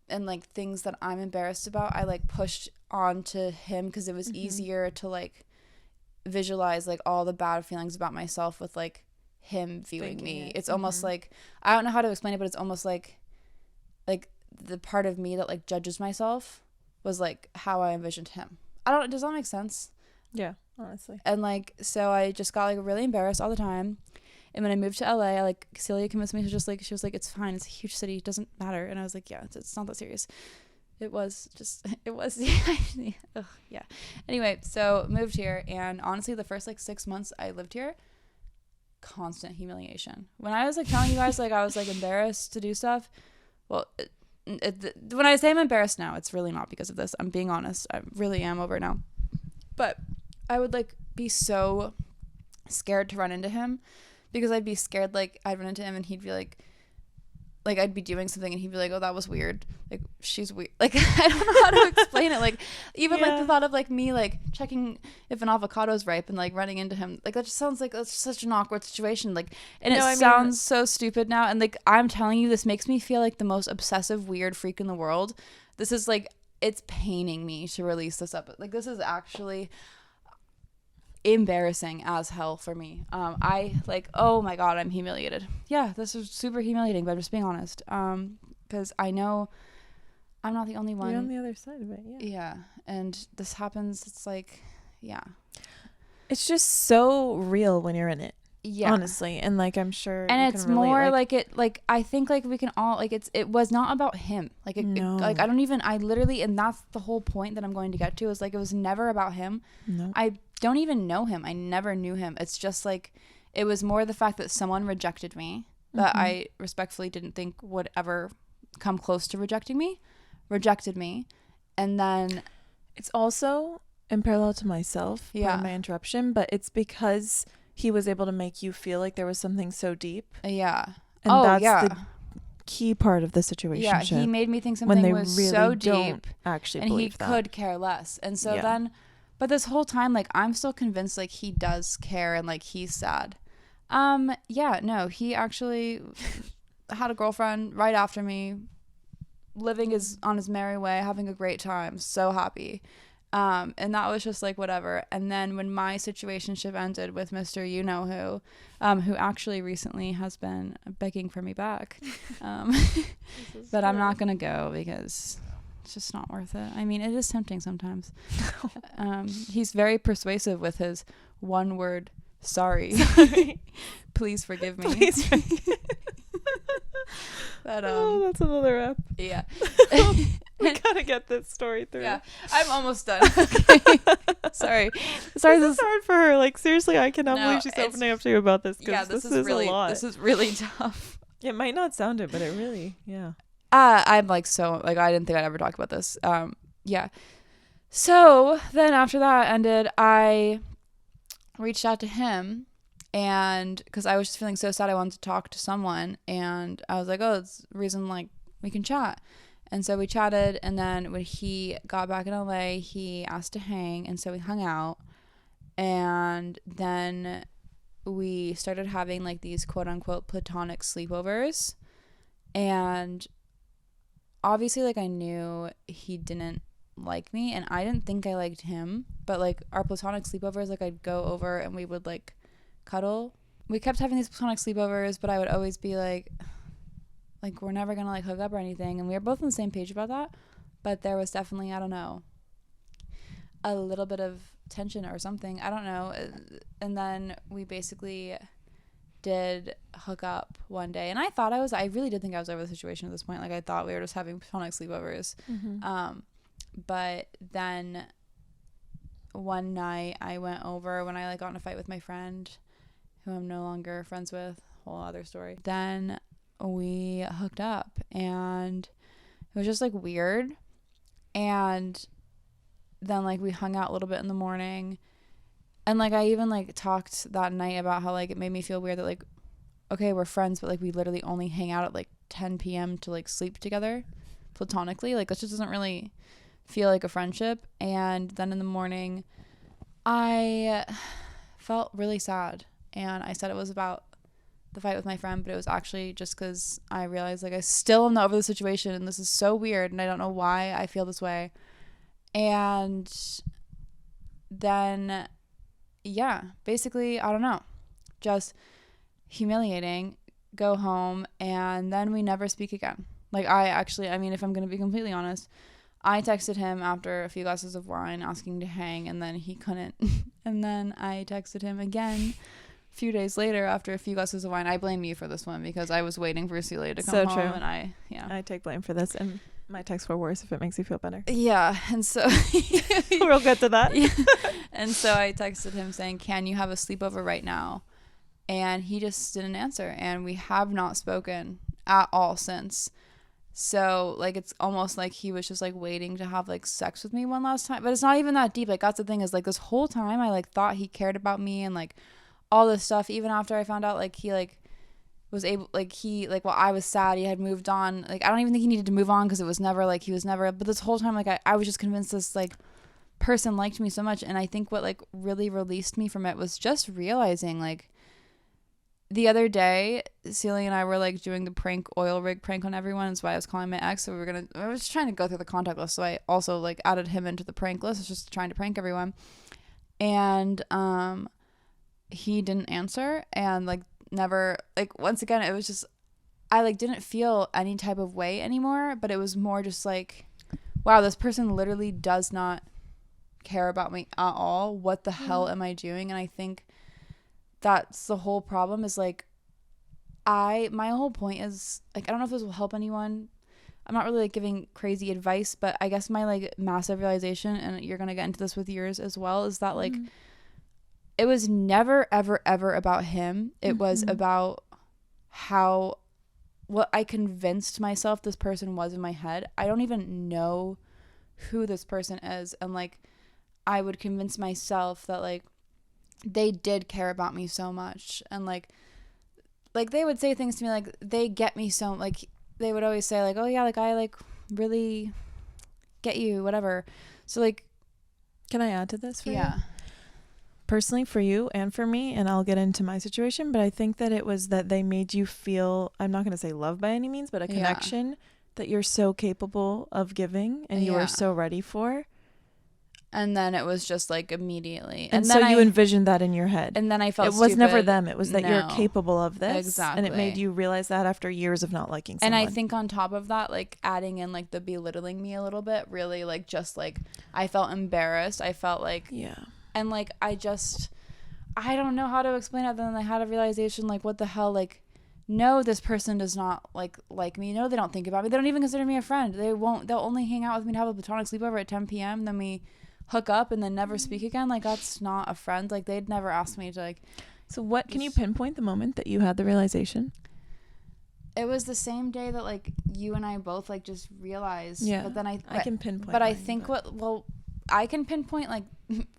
and like things that I'm embarrassed about, I like pushed onto him because it was easier to like visualize like all the bad feelings about myself with like him viewing me. It's almost like, I don't know how to explain it, but it's almost like the part of me that like judges myself was like how I envisioned him. Does that make sense? Yeah, honestly. And like, so I just got like really embarrassed all the time. And when I moved to LA, Celia convinced me to just like, she was like, it's fine, it's a huge city, it doesn't matter. And I was like, yeah, it's not that serious. It was. Ugh, yeah. Anyway, so moved here, and honestly, the first like 6 months I lived here, constant humiliation. When I was like telling you guys like I was like embarrassed to do stuff, well, when I say I'm embarrassed now, it's really not because of this. I'm being honest. I really am over it now. But I would like be so scared to run into him, because I'd be scared like I'd run into him and he'd be like I'd be doing something and he'd be like, oh, that was weird, like she's weird, like I don't know how to explain it, like even like the thought of like me like checking if an avocado is ripe and like running into him, like that just sounds like it's such an awkward situation, like, and sounds so stupid now, and like I'm telling you, this makes me feel like the most obsessive weird freak in the world. This is like, it's paining me to release this up, like this is actually embarrassing as hell for me. I like, oh my god, I'm humiliated. Yeah, this is super humiliating, but I'm just being honest, because I know I'm not the only one. You're on the other side of it. Yeah, and this happens, it's like, yeah, it's just so real when you're in it. Yeah, honestly, and like I'm sure, and it's more like it, like I think like we can all like, it was not about him, like like I literally, and that's the whole point that I'm going to get to, is like it was never about him. No, I don't even know him. I never knew him. It's just like, it was more the fact that someone rejected me that I respectfully didn't think would ever come close to rejected me, and then it's also in parallel to myself. Yeah, my interruption, but it's because he was able to make you feel like there was something so deep. Yeah. And that's the key part of the situation. Yeah, he made me think something was really so deep, actually, and he could care less. And so then, but this whole time, like I'm still convinced like he does care and like he's sad. Yeah, no, he actually had a girlfriend right after me, living on his merry way, having a great time, so happy. And that was just like whatever. And then when my situationship ended with Mr. You Know who actually recently has been begging for me back, but I'm not gonna go because it's just not worth it. I mean, it is tempting sometimes. He's very persuasive with his one word sorry. Please forgive me. Please but that's another app. Yeah. We gotta get this story through. Yeah, I'm almost done. Okay. Sorry. This is hard for her. Like seriously, I cannot believe she's opening up to you about this. Yeah, this is really a lot. This is really tough. It might not sound it, but it really, I'm like, so like I didn't think I'd ever talk about this. Yeah. So then after that ended, I reached out to him, and because I was just feeling so sad, I wanted to talk to someone, and I was like, oh, it's the reason like we can chat. And so we chatted, and then when he got back in LA, he asked to hang, and so we hung out, and then we started having like these quote unquote platonic sleepovers, and obviously like I knew he didn't like me, and I didn't think I liked him, but like our platonic sleepovers, like I'd go over and we would like cuddle. We kept having these platonic sleepovers, but I would always be like we're never gonna like hook up or anything, and we were both on the same page about that, but there was definitely, I don't know, a little bit of tension or something, I don't know. And then we basically did hook up one day, and I really did think I was over the situation at this point. Like I thought we were just having platonic sleepovers. But then one night I went over when I like got in a fight with my friend who I'm no longer friends with, whole other story. Then we hooked up and it was just like weird. And then like we hung out a little bit in the morning. And like I even like talked that night about how like it made me feel weird that like, okay, we're friends, but like we literally only hang out at like 10 p.m. to like sleep together platonically. Like that just doesn't really feel like a friendship. And then in the morning I felt really sad, and I said it was about the fight with my friend, but it was actually just because I realized like I still am not over the situation, and this is so weird, and I don't know why I feel this way. And then yeah, basically I don't know, just humiliating, go home, and then we never speak again. Like I mean, if I'm gonna be completely honest, I texted him after a few glasses of wine asking to hang, and then he couldn't. And then I texted him again a few days later after a few glasses of wine. I blame you for this one because I was waiting for Celia to come home. So true. And I take blame for this, and my texts were worse if it makes you feel better. Yeah, and so we'll get to that. Yeah. And so I texted him saying, "Can you have a sleepover right now?" And he just didn't answer, and we have not spoken at all since. So like it's almost like he was just like waiting to have like sex with me one last time, but it's not even that deep. Like that's the thing, is like this whole time I like thought he cared about me and like all this stuff, even after I found out like he like was able, like he like while I was sad he had moved on. Like I don't even think he needed to move on because it was never like he was never, but this whole time like I was just convinced this like person liked me so much. And I think what like really released me from it was just realizing like the other day, Celia and I were like doing the oil rig prank on everyone. That's why I was calling my ex. So I was trying to go through the contact list. So I also like added him into the prank list. I was just trying to prank everyone. And he didn't answer, and like never, like once again, it was just, I like didn't feel any type of way anymore, but it was more just like, wow, this person literally does not care about me at all. What the hell am I doing? And I think that's the whole problem, is like my whole point is like, I don't know if this will help anyone. I'm not really like giving crazy advice, but I guess my like massive realization, and you're gonna get into this with yours as well, is that like it was never ever ever about him. It was about what I convinced myself this person was in my head. I don't even know who this person is, and like I would convince myself that like they did care about me so much, and like they would say things to me like they get me so, like they would always say like, oh yeah, like I like really get you, whatever. So like, can I add to this for you? Yeah. Personally, for you and for me, and I'll get into my situation, but I think that it was that they made you feel, I'm not going to say love by any means, but a connection that you're so capable of giving and you were so ready for. And then it was just like immediately. And so you envisioned that in your head. And then I felt it was stupid. Never them. It was that you're capable of this. Exactly. And it made you realize that after years of not liking someone. And I think on top of that, like adding in like the belittling me a little bit, really like just like I felt embarrassed. I felt like, and like I don't know how to explain it. Then I had a realization like, what the hell, like, no, this person does not like me. No, they don't think about me. They don't even consider me a friend. They'll only hang out with me to have a platonic sleepover at 10 p.m. Then we hook up and then never speak again. Like that's not a friend. Like they'd never ask me to like. So what, can you pinpoint the moment that you had the realization? It was the same day that like you and I both like just realized. Yeah. But then I can pinpoint. But I think I can pinpoint like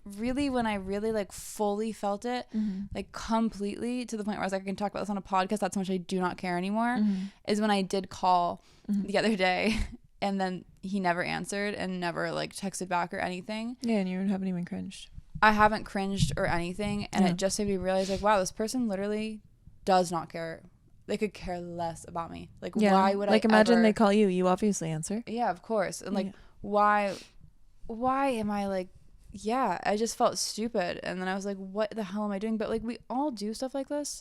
really when I really like fully felt it, like completely to the point where I was like, I can talk about this on a podcast. That's how much I do not care anymore. Is when I did call the other day. And then he never answered and never like texted back or anything. Yeah, and you haven't even cringed. I haven't cringed or anything. And it just made me realize like, wow, this person literally does not care. They could care less about me. Like, why would like imagine they call you. You obviously answer. Yeah, of course. And like, why am I like, I just felt stupid. And then I was like, what the hell am I doing? But like, we all do stuff like this.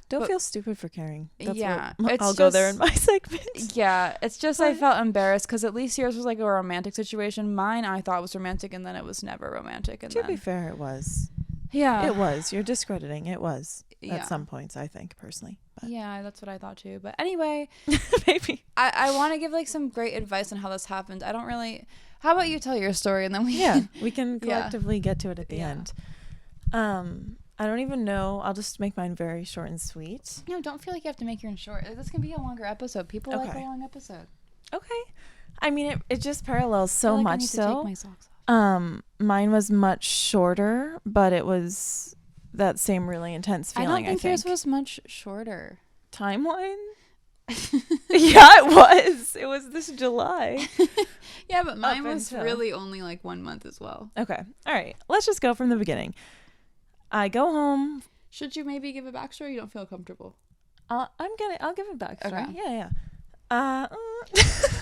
Don't feel stupid for caring. I'll go there in my segment. Yeah, it's just I felt embarrassed because at least yours was like a romantic situation. Mine I thought was romantic, and then it was never romantic. And to be fair, it was. Yeah, it was. You're discrediting. It was at some points, I think, personally. But. Yeah, that's what I thought too. But anyway, maybe I want to give like some great advice on how this happened. I don't really. How about you tell your story and then we can collectively get to it at the end. I don't even know. I'll just make mine very short and sweet. No, don't feel like you have to make yours short. This can be a longer episode. People like a long episode. Okay. I mean, it just parallels so much. I need to take my socks off. Mine was much shorter, but it was that same really intense feeling. I don't think yours was much shorter. Timeline? Yeah, it was. It was this July. Yeah, but mine was really only like 1 month as well. Okay. All right. Let's just go from the beginning. I go home. Should you maybe give a backstory? You don't feel comfortable. I'll give a backstory. Okay. Yeah.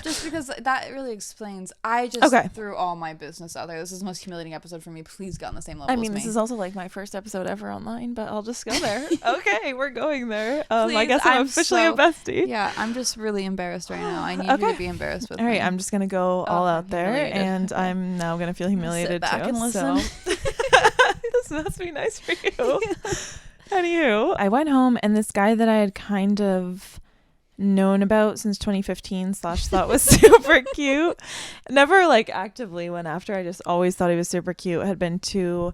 Just because that really explains. I just threw all my business out there. This is the most humiliating episode for me. Please get on the same level. I mean, this is also like my first episode ever online, but I'll just go there. Okay, we're going there. I guess I'm officially a bestie. Yeah, I'm just really embarrassed right now. I need you to be embarrassed with me. All right, I'm just gonna go all out there, and I'm now gonna feel humiliated sit back too. And listen. So. This must be nice for you. Anywho, I went home, and this guy that I had kind of known about since 2015 / thought was super cute, never like actively went after, I just always thought he was super cute, had been to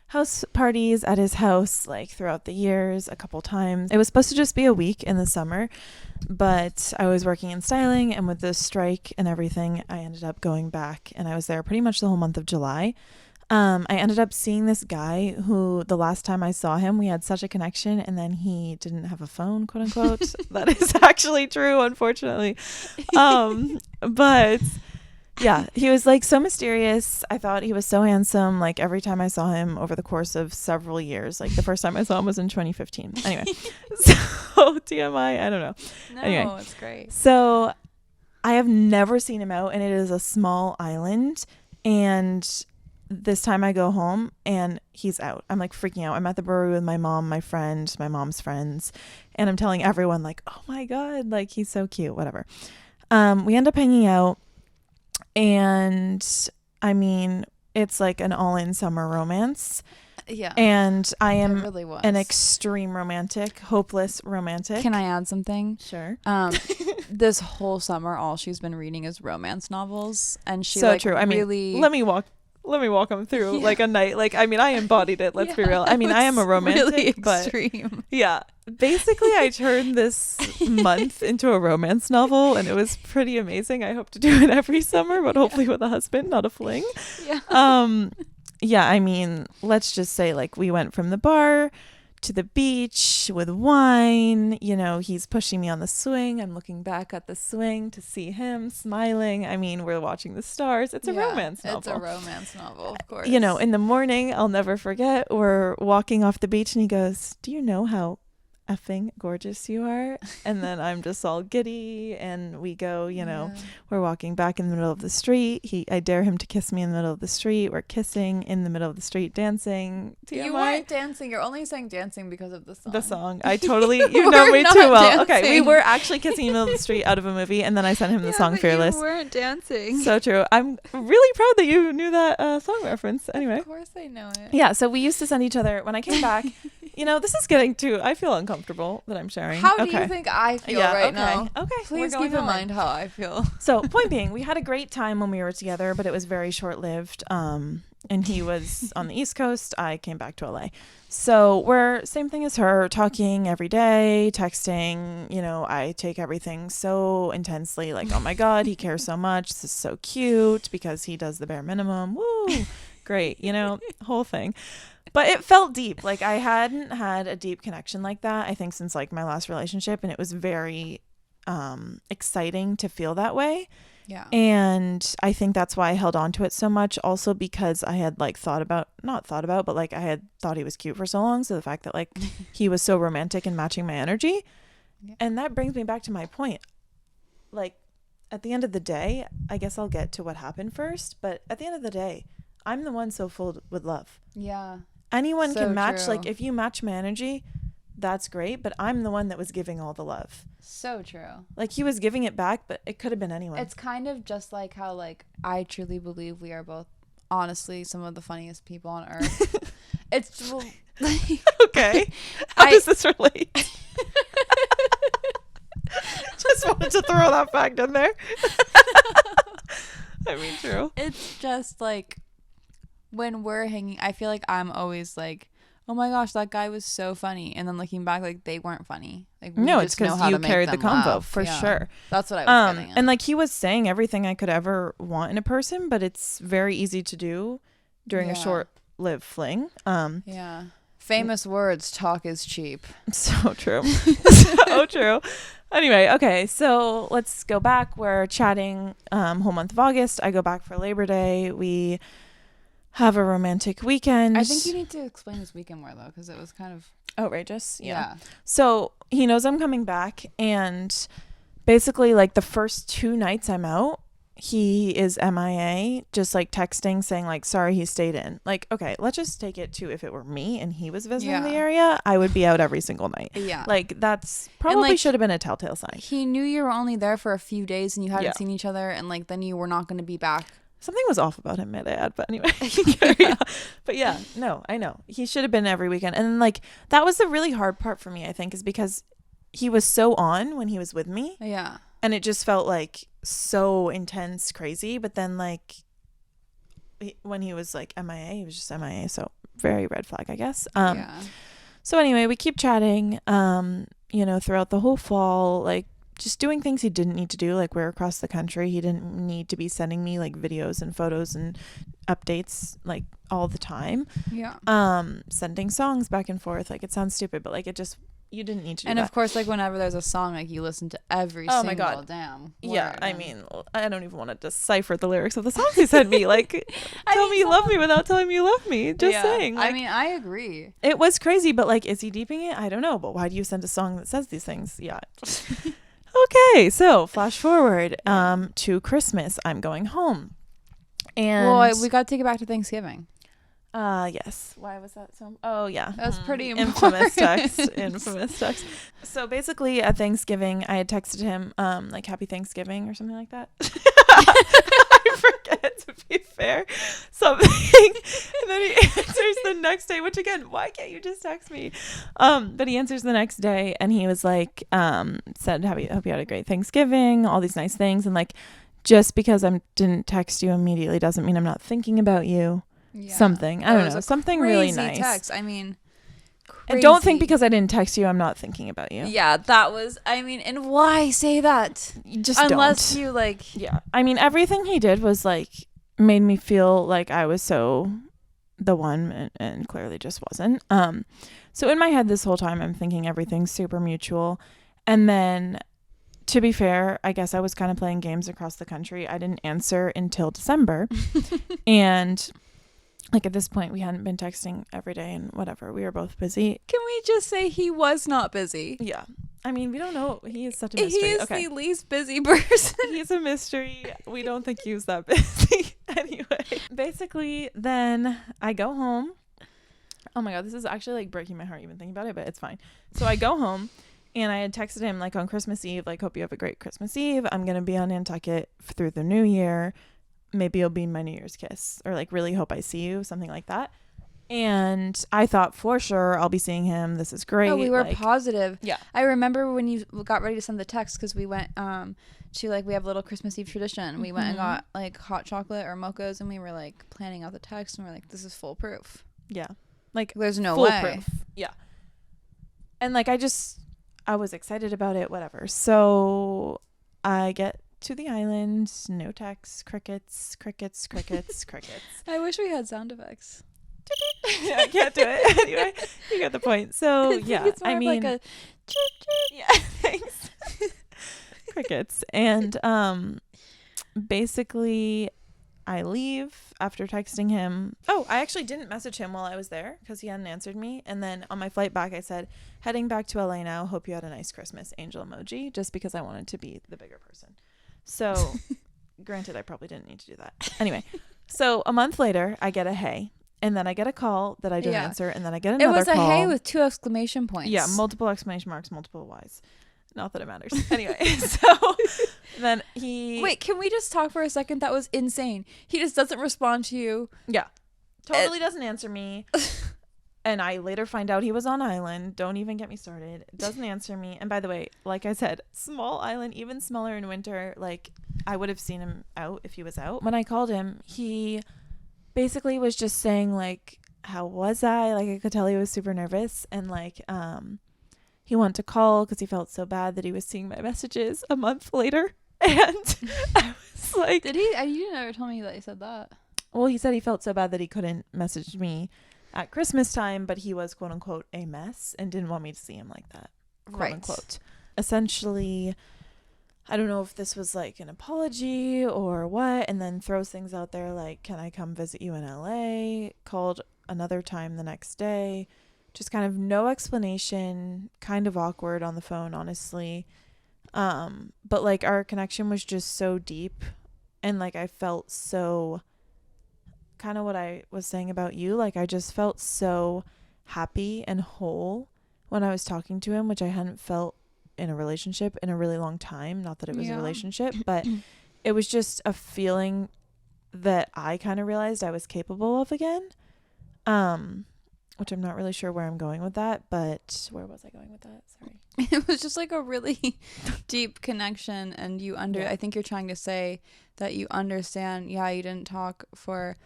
house parties at his house like throughout the years a couple times. It was supposed to just be a week in the summer, but I was working in styling, and with the strike and everything, I ended up going back, and I was there pretty much the whole month of July. I ended up seeing this guy who the last time I saw him, we had such a connection, and then he didn't have a phone, quote unquote. That is actually true, unfortunately. But yeah, he was like so mysterious. I thought he was so handsome. Like every time I saw him over the course of several years, like the first time I saw him was in 2015. Anyway, so TMI, I don't know. No, anyway, it's great. So I have never seen him out, and it is a small island, and this time I go home and he's out. I'm like freaking out. I'm at the brewery with my mom, my friend, my mom's friends, and I'm telling everyone like, oh my God, like he's so cute, whatever. We end up hanging out, and I mean, it's like an all-in summer romance. Yeah. And I am an extreme romantic, hopeless romantic. Can I add something? Sure. This whole summer, all she's been reading is romance novels, and she so like true. I mean, really let me walk them through like a night. Like, I mean, I embodied it. Let's be real. I mean, I am a romantic, really but extreme. Yeah, basically I turned this month into a romance novel, and it was pretty amazing. I hope to do it every summer, but hopefully with a husband, not a fling. Yeah. Yeah, I mean, let's just say like we went from the bar to the beach with wine. You know, he's pushing me on the swing. I'm looking back at the swing to see him smiling. I mean, we're watching the stars. It's a romance novel. It's a romance novel, of course. You know, in the morning, I'll never forget, we're walking off the beach and he goes, "Do you know how effing gorgeous you are?" And then I'm just all giddy, and we go, you know, we're walking back in the middle of the street. I dare him to kiss me in the middle of the street. We're kissing in the middle of the street, dancing. TMI. You weren't dancing. You're only saying dancing because of the song. The song. I totally, you know me too well. Dancing. Okay, we were actually kissing in the middle of the street out of a movie, and then I sent him the song Fearless. You weren't dancing. So true. I'm really proud that you knew that song reference. Anyway. Of course I know it. Yeah, so we used to send each other, when I came back, you know, this is getting to, I feel uncomfortable that I'm sharing. How do you think I feel right now? Okay. Please keep in mind how I feel. So, point being, we had a great time when we were together, but it was very short-lived. And he was on the East Coast. I came back to LA. So we're same thing as her, talking every day, texting. You know, I take everything so intensely. Like, oh my God, he cares so much. This is so cute because he does the bare minimum. Woo, great. You know, whole thing. But it felt deep. Like I hadn't had a deep connection like that, I think, since like my last relationship. And it was very exciting to feel that way. Yeah. And I think that's why I held on to it so much. Also because I had like but like I had thought he was cute for so long. So the fact that like he was so romantic and matching my energy. Yeah. And that brings me back to my point. Like at the end of the day, I guess I'll get to what happened first. But at the end of the day, I'm the one so full with love. Yeah. Anyone so can match. True. Like if you match my energy, that's great. But I'm the one that was giving all the love. So true. Like he was giving it back, but it could have been anyone. It's kind of just like how like I truly believe we are both honestly some of the funniest people on earth. It's like, okay. How does this relate? Just wanted to throw that fact in there. I mean, true. It's just like when we're hanging, I feel like I'm always like, oh my gosh, that guy was so funny. And then looking back, like they weren't funny. Like no, it's because you carried the convo for sure. That's what I was getting at. And like he was saying everything I could ever want in a person, but it's very easy to do during a short-lived fling. Yeah. Famous words, talk is cheap. So true. So true. Anyway, okay, so let's go back. We're chatting whole month of August. I go back for Labor Day. We have a romantic weekend. I think you need to explain this weekend more, though, because it was kind of outrageous. Yeah. So he knows I'm coming back, and basically, like, the first 2 nights I'm out, he is MIA, just like texting saying like, sorry, he stayed in. Like, okay, let's just take it to if it were me and he was visiting the area, I would be out every single night. Yeah. Like that's probably should have been a telltale sign. He knew you were only there for a few days and you hadn't seen each other, and like then you were not going to be back. Something was off about him, might I add, but anyway. But yeah, no, I know. He should have been every weekend. And like that was the really hard part for me, I think, is because he was so on when he was with me. Yeah. And it just felt like so intense, crazy. But then like when he was like MIA, he was just MIA. So very red flag, I guess. So anyway, we keep chatting, throughout the whole fall, like just doing things he didn't need to do. Like we're across the country. He didn't need to be sending me like videos and photos and updates like all the time. Yeah. Sending songs back and forth. Like it sounds stupid, but like you didn't need to do and that. of course, like whenever there's a song, like you listen to every single damn word. Yeah, I mean, I don't even want to decipher the lyrics of the songs he sent me. Like, tell me you love me without telling me you love me. Just saying. Like, I mean, I agree. It was crazy, but like, is he deeping it? I don't know. But why do you send a song that says these things? Yeah. Okay, so flash forward to Christmas. I'm going home. And we got to take it back to Thanksgiving. Yes. Why was that so? Oh yeah, that was pretty infamous text. So basically, at Thanksgiving, I had texted him like Happy Thanksgiving or something like that. I forget, to be fair, something, and then he answers the next day. Which again, why can't you just text me? But he answers the next day, and he was like, said, hope you had a great Thanksgiving, all these nice things, and like, just because I didn't text you immediately doesn't mean I'm not thinking about you. Yeah. Something I don't know, something really nice text. I mean, crazy. And don't think because I didn't text you I'm not thinking about you. Yeah, that was, I mean, and why say that? You just unless don't. You like, yeah, I mean, everything he did was like made me feel like I was so the one, and clearly just wasn't. So in my head this whole time I'm thinking everything's super mutual, and then to be fair, I guess I was kind of playing games across the country. I didn't answer until December. And like at this point we hadn't been texting every day and whatever, we were both busy. Can we just say he was not busy? Yeah, I mean, we don't know. He is such a mystery. He is the least busy person. He's a mystery. We don't think he was that busy. Anyway, basically then I go home. Oh my god, this is actually like breaking my heart even thinking about it, but it's fine. So I go home and I had texted him like on Christmas Eve, like, hope you have a great Christmas Eve, I'm gonna be on Nantucket through the new year, maybe it'll be my New Year's kiss, or like really hope I see you, something like that. And I thought for sure I'll be seeing him. This is great. Oh, we were positive. Yeah. I remember when you got ready to send the text, because we went to like, we have a little Christmas Eve tradition. We went and got like hot chocolate or mochas, and we were like planning out the text, and we're like, this is foolproof. Yeah. Like there's no way. Yeah. And like I was excited about it, whatever. So I get to the island, no text, crickets. I wish we had sound effects. Yeah, I can't do it. Anyway, you get the point. So yeah, I mean, like yeah, thanks. Crickets. And basically I leave after texting him. Oh, I actually didn't message him while I was there because he hadn't answered me. And then on my flight back, I said, heading back to LA now. Hope you had a nice Christmas, angel emoji, just because I wanted to be the bigger person. So granted, I probably didn't need to do that. Anyway, so a month later, I get a hey. And then I get a call that I didn't answer. And then I get another call. It was a hey with 2 exclamation points. Yeah, multiple exclamation marks, multiple Y's. Not that it matters. Anyway, so then he... Wait, can we just talk for a second? That was insane. He just doesn't respond to you. Yeah. Totally doesn't answer me. And I later find out he was on island. Don't even get me started. Doesn't answer me. And by the way, like I said, small island, even smaller in winter. Like, I would have seen him out if he was out. When I called him, he basically was just saying, like, how was I? Like, I could tell he was super nervous. And, like, he wanted to call because he felt so bad that he was seeing my messages a month later. And I was like... Did he? You didn't ever tell me that he said that. Well, he said he felt so bad that he couldn't message me at Christmas time, but he was, quote unquote, a mess and didn't want me to see him like that, quote unquote. Essentially, I don't know if this was like an apology or what, and then throws things out there like, can I come visit you in LA? Called another time the next day. Just kind of no explanation, kind of awkward on the phone, honestly. But like our connection was just so deep, and like I felt so... kind of what I was saying about you, like I just felt so happy and whole when I was talking to him, which I hadn't felt in a relationship in a really long time. Not that it was a relationship, but it was just a feeling that I kind of realized I was capable of again, which I'm not really sure where I'm going with that, but where was I going with that? Sorry. It was just like a really deep connection, and I think you're trying to say that you understand, you didn't talk for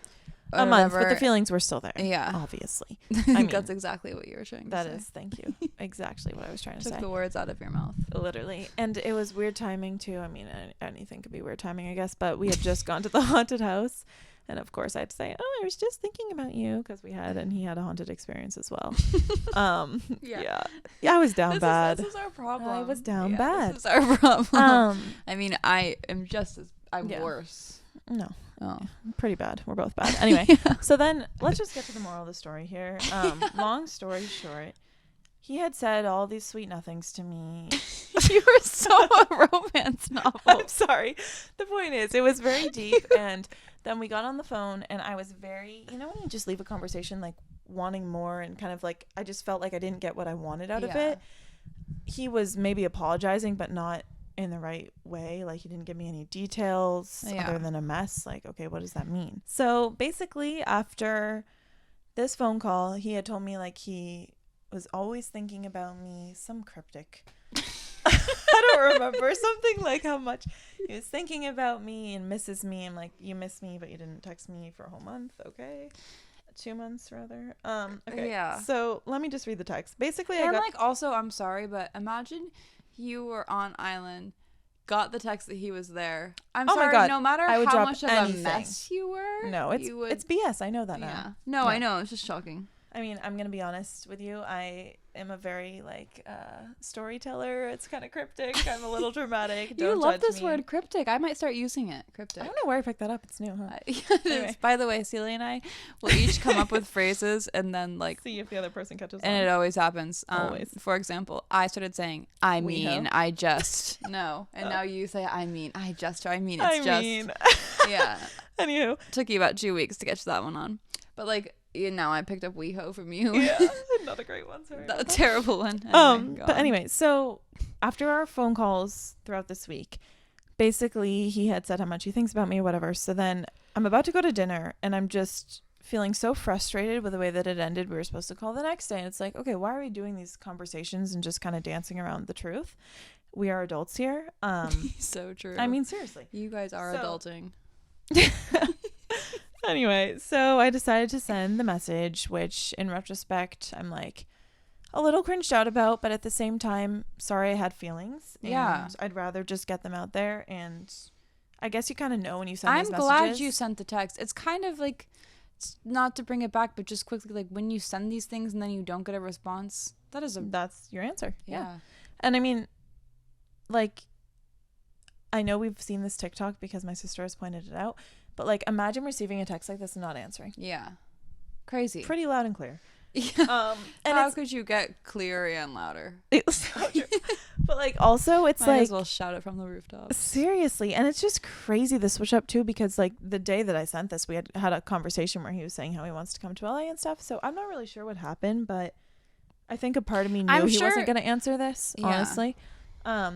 a month, but the feelings were still there. Yeah. Obviously. I mean, that's exactly what you were trying to say. That is, thank you. Exactly what I was trying to say. Took the words out of your mouth. Literally. And it was weird timing too. I mean, anything could be weird timing, I guess, but we had just gone to the haunted house. And of course I had to say, oh, I was just thinking about you, because and he had a haunted experience as well. Yeah, I was down bad. This is our problem. I was down bad. This is our problem. I mean, I am I'm worse. No. Oh, pretty bad. We're both bad. Anyway, so then let's just get to the moral of the story here. Long story short, he had said all these sweet nothings to me. You were so a romance novel. I'm sorry. The point is, it was very deep, and then we got on the phone, and I was very, when you just leave a conversation like wanting more, and kind of like I just felt like I didn't get what I wanted out of it. He was maybe apologizing, but not in the right way. Like, he didn't give me any details other than a mess. Like, okay, what does that mean? So basically, after this phone call, he had told me like he was always thinking about me, some cryptic I don't remember, something like how much he was thinking about me and misses me. I'm like, you miss me, but you didn't text me for a whole month. Okay, 2 months rather. Okay, yeah, so let me just read the text. Basically, also, I'm sorry, but imagine you were on island, got the text that he was there. I'm sorry, my God. No matter how much of a mess you were. No, it's BS. I know that now. Yeah. No, I know. It's just shocking. I mean, I'm going to be honest with you. I am a very, storyteller. It's kind of cryptic. I'm a little dramatic. You love this word, cryptic. I might start using it, cryptic. I don't know where I picked that up. It's new, huh? Anyway. By the way, Celia and I will each come up with phrases and then, see if the other person catches on. And it always happens. Always. For example, I started saying, I mean, I just. No. And now you say, I mean, I just, or I mean, it's just. Yeah. Anywho. Took you about 2 weeks to get to that one on. But, now I picked up WeHo from you. Yeah, not a great one. Sorry. A terrible one. But anyway, so after our phone calls throughout this week, basically he had said how much he thinks about me or whatever. So then I'm about to go to dinner, and I'm just feeling so frustrated with the way that it ended. We were supposed to call the next day, and it's like, okay, why are we doing these conversations and just kind of dancing around the truth? We are adults here. So true. I mean, seriously. You guys are adulting. Anyway, so I decided to send the message, which in retrospect, I'm like a little cringed out about, but at the same time, sorry I had feelings. Yeah. And I'd rather just get them out there. And I guess you kind of know when you send these messages. I'm glad you sent the text. It's kind of like, not to bring it back, but just quickly, like when you send these things and then you don't get a response, that's your answer. Yeah. And I mean, I know we've seen this TikTok because my sister has pointed it out. But imagine receiving a text like this and not answering. Yeah. Crazy. Pretty loud and clear. Yeah. And how could you get clearer and louder? It's so true. But also it's Might as well shout it from the rooftop. Seriously. And it's just crazy, the switch up too, because the day that I sent this, we had a conversation where he was saying how he wants to come to LA and stuff. So I'm not really sure what happened, but I think a part of me knew he wasn't going to answer this, honestly.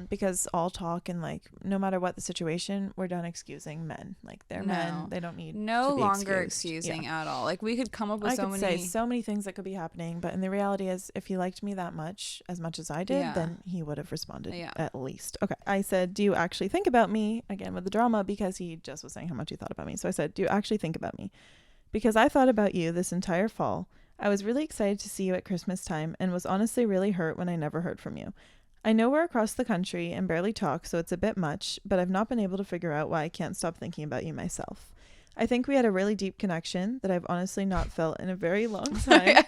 Because all talk and like no matter what the situation, we're done excusing men. Like they're men, they don't need to be longer excused. excusing at all. Like we could come up with so many things that could be happening, but in the reality is if he liked me that much as I did, then he would have responded at least. Okay, I said, do you actually think about me? Again with the drama, because he just was saying how much he thought about me. So I said, do you actually think about me? Because I thought about you this entire fall. I was really excited to see you at Christmas time and was honestly really hurt when I never heard from you. I know we're across the country and barely talk, so it's a bit much, but I've not been able to figure out why I can't stop thinking about you myself. I think we had a really deep connection that I've honestly not felt in a very long time.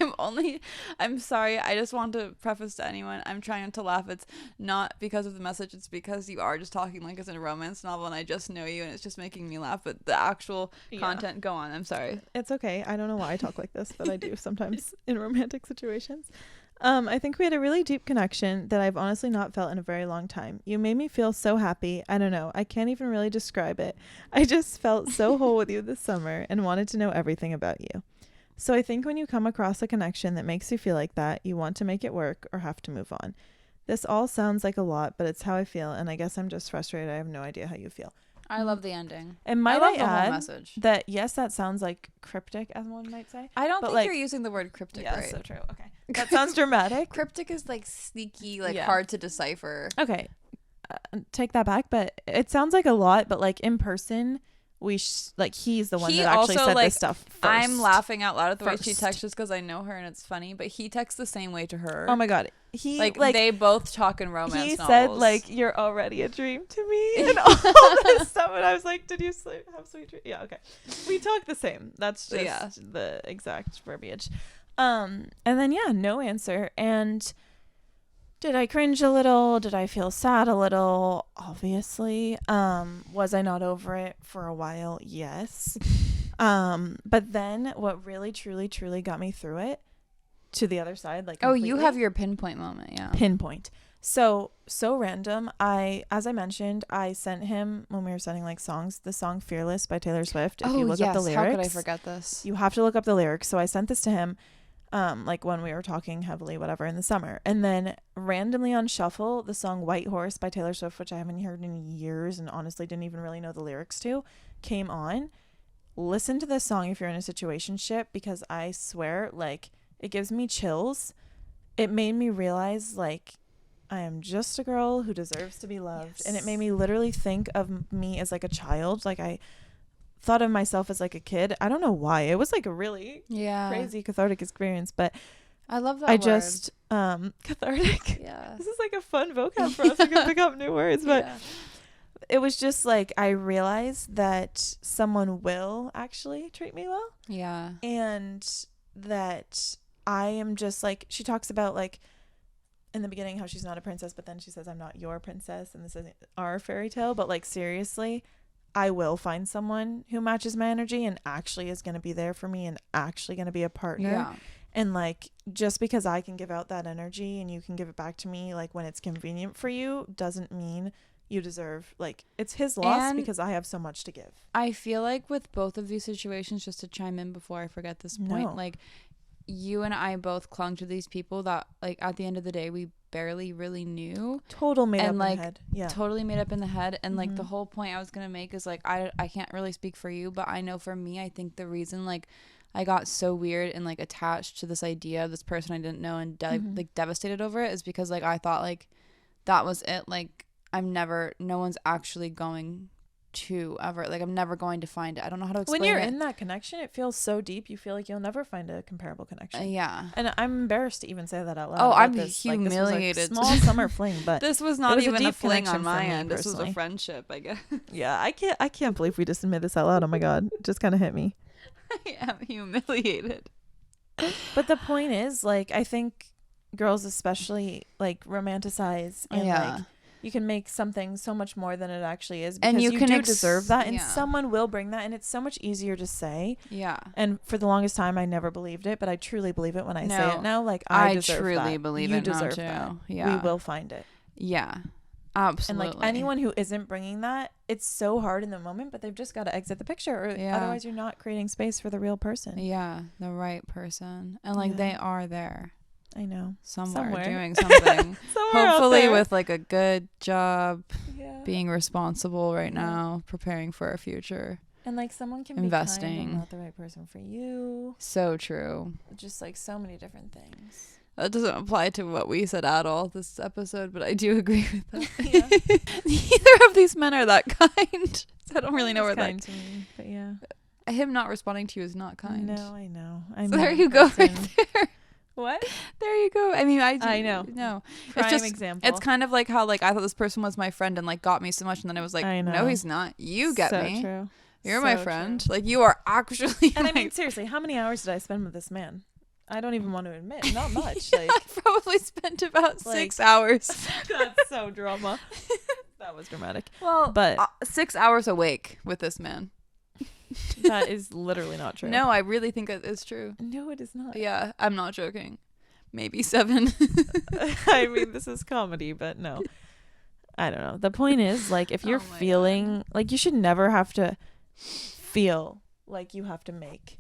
I'm sorry. I just want to preface to anyone, I'm trying not to laugh. It's not because of the message. It's because you are just talking like it's in a romance novel and I just know you and it's just making me laugh. But the actual content, go on. I'm sorry. It's okay. I don't know why I talk like this, but I do sometimes in romantic situations. I think we had a really deep connection that I've honestly not felt in a very long time. You made me feel so happy. I don't know. I can't even really describe it. I just felt so whole with you this summer and wanted to know everything about you. So I think when you come across a connection that makes you feel like that, you want to make it work or have to move on. This all sounds like a lot, but it's how I feel, and I guess I'm just frustrated. I have no idea how you feel. I love the ending. And might I add that, yes, that sounds like cryptic, as one might say. I don't think you're using the word cryptic right. Yeah, so true. Okay. That sounds dramatic. Cryptic is like sneaky, like hard to decipher. Okay. Take that back, but it sounds like a lot, but like in person, he's the one that actually said this stuff first. I'm laughing out loud at the way she texts just because I know her and it's funny, but he texts the same way to her. Oh my God. He like they both talk in romance novels. He said like, you're already a dream to me and all this stuff, and I was like, did you have sweet dreams? Yeah, okay. We talk the same. That's just the exact verbiage. And then no answer. And did I cringe a little? Did I feel sad a little? Obviously. Was I not over it for a while? Yes. But then what really, truly, truly got me through it to the other side, like completely. You have your pinpoint moment. Yeah. Pinpoint. So random. As I mentioned, I sent him when we were sending like songs, the song Fearless by Taylor Swift. If you look up the lyrics. How could I forget this? You have to look up the lyrics. So I sent this to him. Like when we were talking heavily, whatever, in the summer. And then randomly on shuffle, the song White Horse by Taylor Swift, which I haven't heard in years and honestly didn't even really know the lyrics to, came on. Listen to this song if you're in a situationship, because I swear, like, it gives me chills. It made me realize, like, I am just a girl who deserves to be loved. Yes. And it made me literally think of me as like a child. Like I thought of myself as like a kid. I don't know why. It was like a really crazy cathartic experience, but I love that word. Just cathartic. Yeah. This is like a fun vocab for us. We can pick up new words, but it was just like I realized that someone will actually treat me well. Yeah. And that I am just like, she talks about like in the beginning how she's not a princess, but then she says I'm not your princess and this isn't our fairy tale, but like seriously, I will find someone who matches my energy and actually is going to be there for me and actually going to be a partner. Yeah. And like, just because I can give out that energy and you can give it back to me, like when it's convenient for you, doesn't mean you deserve, like, it's his loss because I have so much to give. I feel like with both of these situations, just to chime in before I forget this point, like you and I both clung to these people that like at the end of the day, we barely really knew. Total made up in the head. Yeah. Totally made up in the head. And like the whole point I was going to make is like, I can't really speak for you, but I know for me, I think the reason like I got so weird and like attached to this idea of this person I didn't know and like devastated over it is because like I thought like that was it. Like no one's actually going to ever, like I'm never going to find it. I don't know how to explain it. When you're in that connection, it feels so deep. You feel like you'll never find a comparable connection. Yeah. And I'm embarrassed to even say that out loud. Oh, I'm humiliated. This was like small summer fling, but this was not even a fling on my end. This was a friendship, I guess. Yeah, I can't believe we just admit this out loud. Oh my God. It just kind of hit me. I am humiliated. But the point is, like, I think girls especially like romanticize and like you can make something so much more than it actually is because and you do deserve that and someone will bring that and it's so much easier to say. Yeah. And for the longest time I never believed it, but I truly believe it when I say it now. Like I deserve truly that. believe you it deserve now too. That. Yeah. We will find it. Yeah. Absolutely. And like anyone who isn't bringing that, it's so hard in the moment, but they've just got to exit the picture or otherwise you're not creating space for the real person. Yeah. The right person. And like they are there. I know. Somewhere. Doing something. Hopefully with like a good job, being responsible right now, preparing for our future. And like someone can investing. be kind and not the right person for you. So true. Just like so many different things. That doesn't apply to what we said at all this episode, but I do agree with that. Neither of these men are that kind. I don't really know where that. To me, but yeah. Him not responding to you is not kind. No, I know. So there you go, right there. What? There you go. I mean, I know. No. Prime it's just example. It's kind of like how like I thought this person was my friend and like got me so much, and then it was like, no, he's not. You get so me. True. You're my friend. True. Like you are actually. And I mean, seriously, how many hours did I spend with this man? I don't even want to admit. Not much. Like I probably spent about 6 hours. That's so drama. That was dramatic. Well, but 6 hours awake with this man. That is literally not true. No, I really think it is true. No, it is not. Yeah, I'm not joking. Maybe 7. I mean, this is comedy, but no. I don't know. The point is, like, if you're feeling like you should never have to feel like you have to make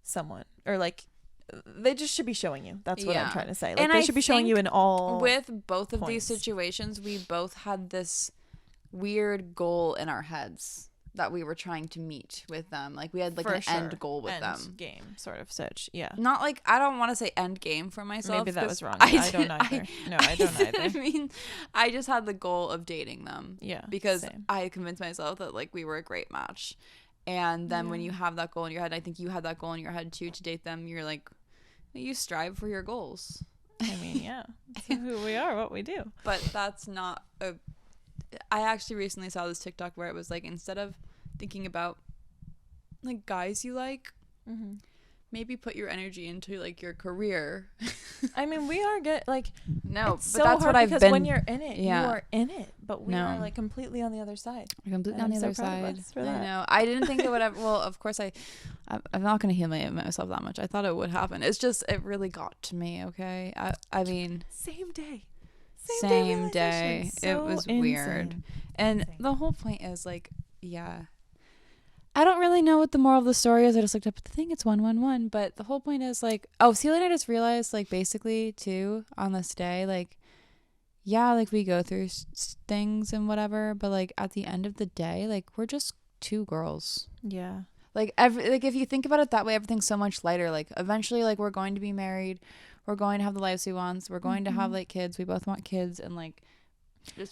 someone or like they just should be showing you. That's what I'm trying to say. Like, and they should be showing you in all with both of these situations. We both had this weird goal in our heads that we were trying to meet with them. Like we had like an end goal with them. Game sort of such. Yeah. Not like, I don't want to say end game for myself. Maybe that was wrong. I don't either. I don't either. I mean, I just had the goal of dating them. Yeah. Because same. I convinced myself that like we were a great match. And then when you have that goal in your head, I think you had that goal in your head too, to date them. You're like, you strive for your goals. I mean, yeah. That's who we are, what we do. But that's not I actually recently saw this TikTok where it was like, instead of thinking about like guys you like, maybe put your energy into like your career. I mean, we are good. Like, no, but so that's what I've been. When you're in it, you are in it. But we are like completely on the other side. Completely on the other side. I know. I didn't think it would ever. Well, of course, I'm not going to humiliate myself that much. I thought it would happen. It's just, it really got to me. Okay. I mean. Same day. Same day. So it was insane. Weird. And the whole point is like, I don't really know what the moral of the story is. I just looked up the thing. It's 111. But the whole point is like, Celia and I just realized like basically too on this day, like, like we go through things and whatever, but like at the end of the day, like we're just two girls. Yeah. Like if you think about it that way, everything's so much lighter. Like eventually, like we're going to be married, we're going to have the lives we want, we're going to have like kids. We both want kids, and like.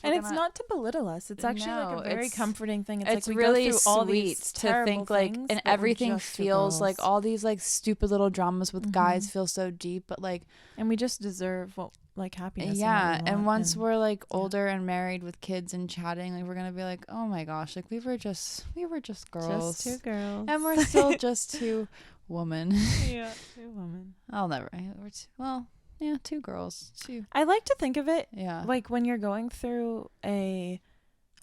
And it's not to belittle us. It's actually like a very comforting thing. It's like we really go through all sweet these to think like, and everything feels like all these like stupid little dramas with guys feel so deep, but like, and we just deserve what like happiness. Yeah, and once we're like older and married with kids and chatting, like we're gonna be like, oh my gosh, like we were just girls, just two girls, and we're still just two women. Yeah, two women. I'll never. Yeah, two girls. I like to think of it, yeah, like when you're going through a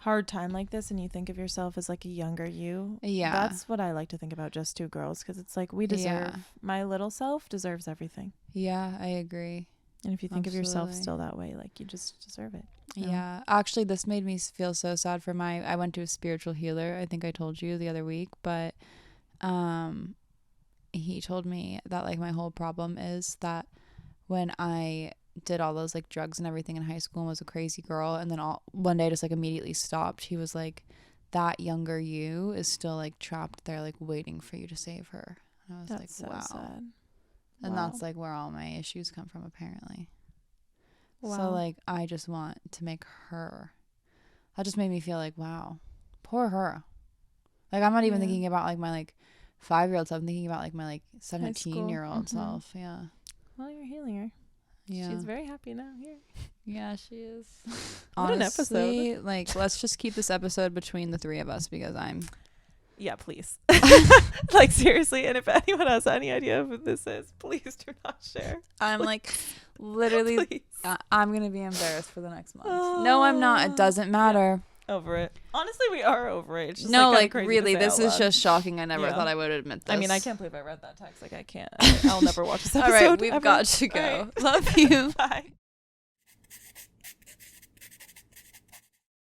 hard time like this and you think of yourself as like a younger you. Yeah, that's what I like to think about, just two girls, because it's like we deserve. My little self deserves everything. Yeah, I agree. And if you think of yourself still that way, like you just deserve it. Yeah, actually, this made me feel so sad for I went to a spiritual healer. I think I told you the other week, but he told me that like my whole problem is that when I did all those like drugs and everything in high school and was a crazy girl, and then one day just like immediately stopped, he was like, that younger you is still like trapped there, like waiting for you to save her. And I was like, so wow. Sad. And that's like where all my issues come from, apparently. Wow. So like I just want to make her. That just made me feel like, wow, poor her. Like I'm not even thinking about like my like 5-year-old self. I'm thinking about like my like 17-year-old self. Yeah. Well, you're healing her. Yeah. She's very happy now here. Yeah, she is. What Honestly, an episode. Like, let's just keep this episode between the three of us, because Yeah, please. Like, seriously. And if anyone has any idea who this is, please do not share. I'm like, literally, I'm going to be embarrassed for the next month. No, I'm not. It doesn't matter. Over it. Honestly, we are over it. It's just no, like really, this is just shocking. I never thought I would admit this. I mean, I can't believe I read that text. Like, I can't. I'll never watch this episode. All right, we've got to go. Right. Love you. Bye.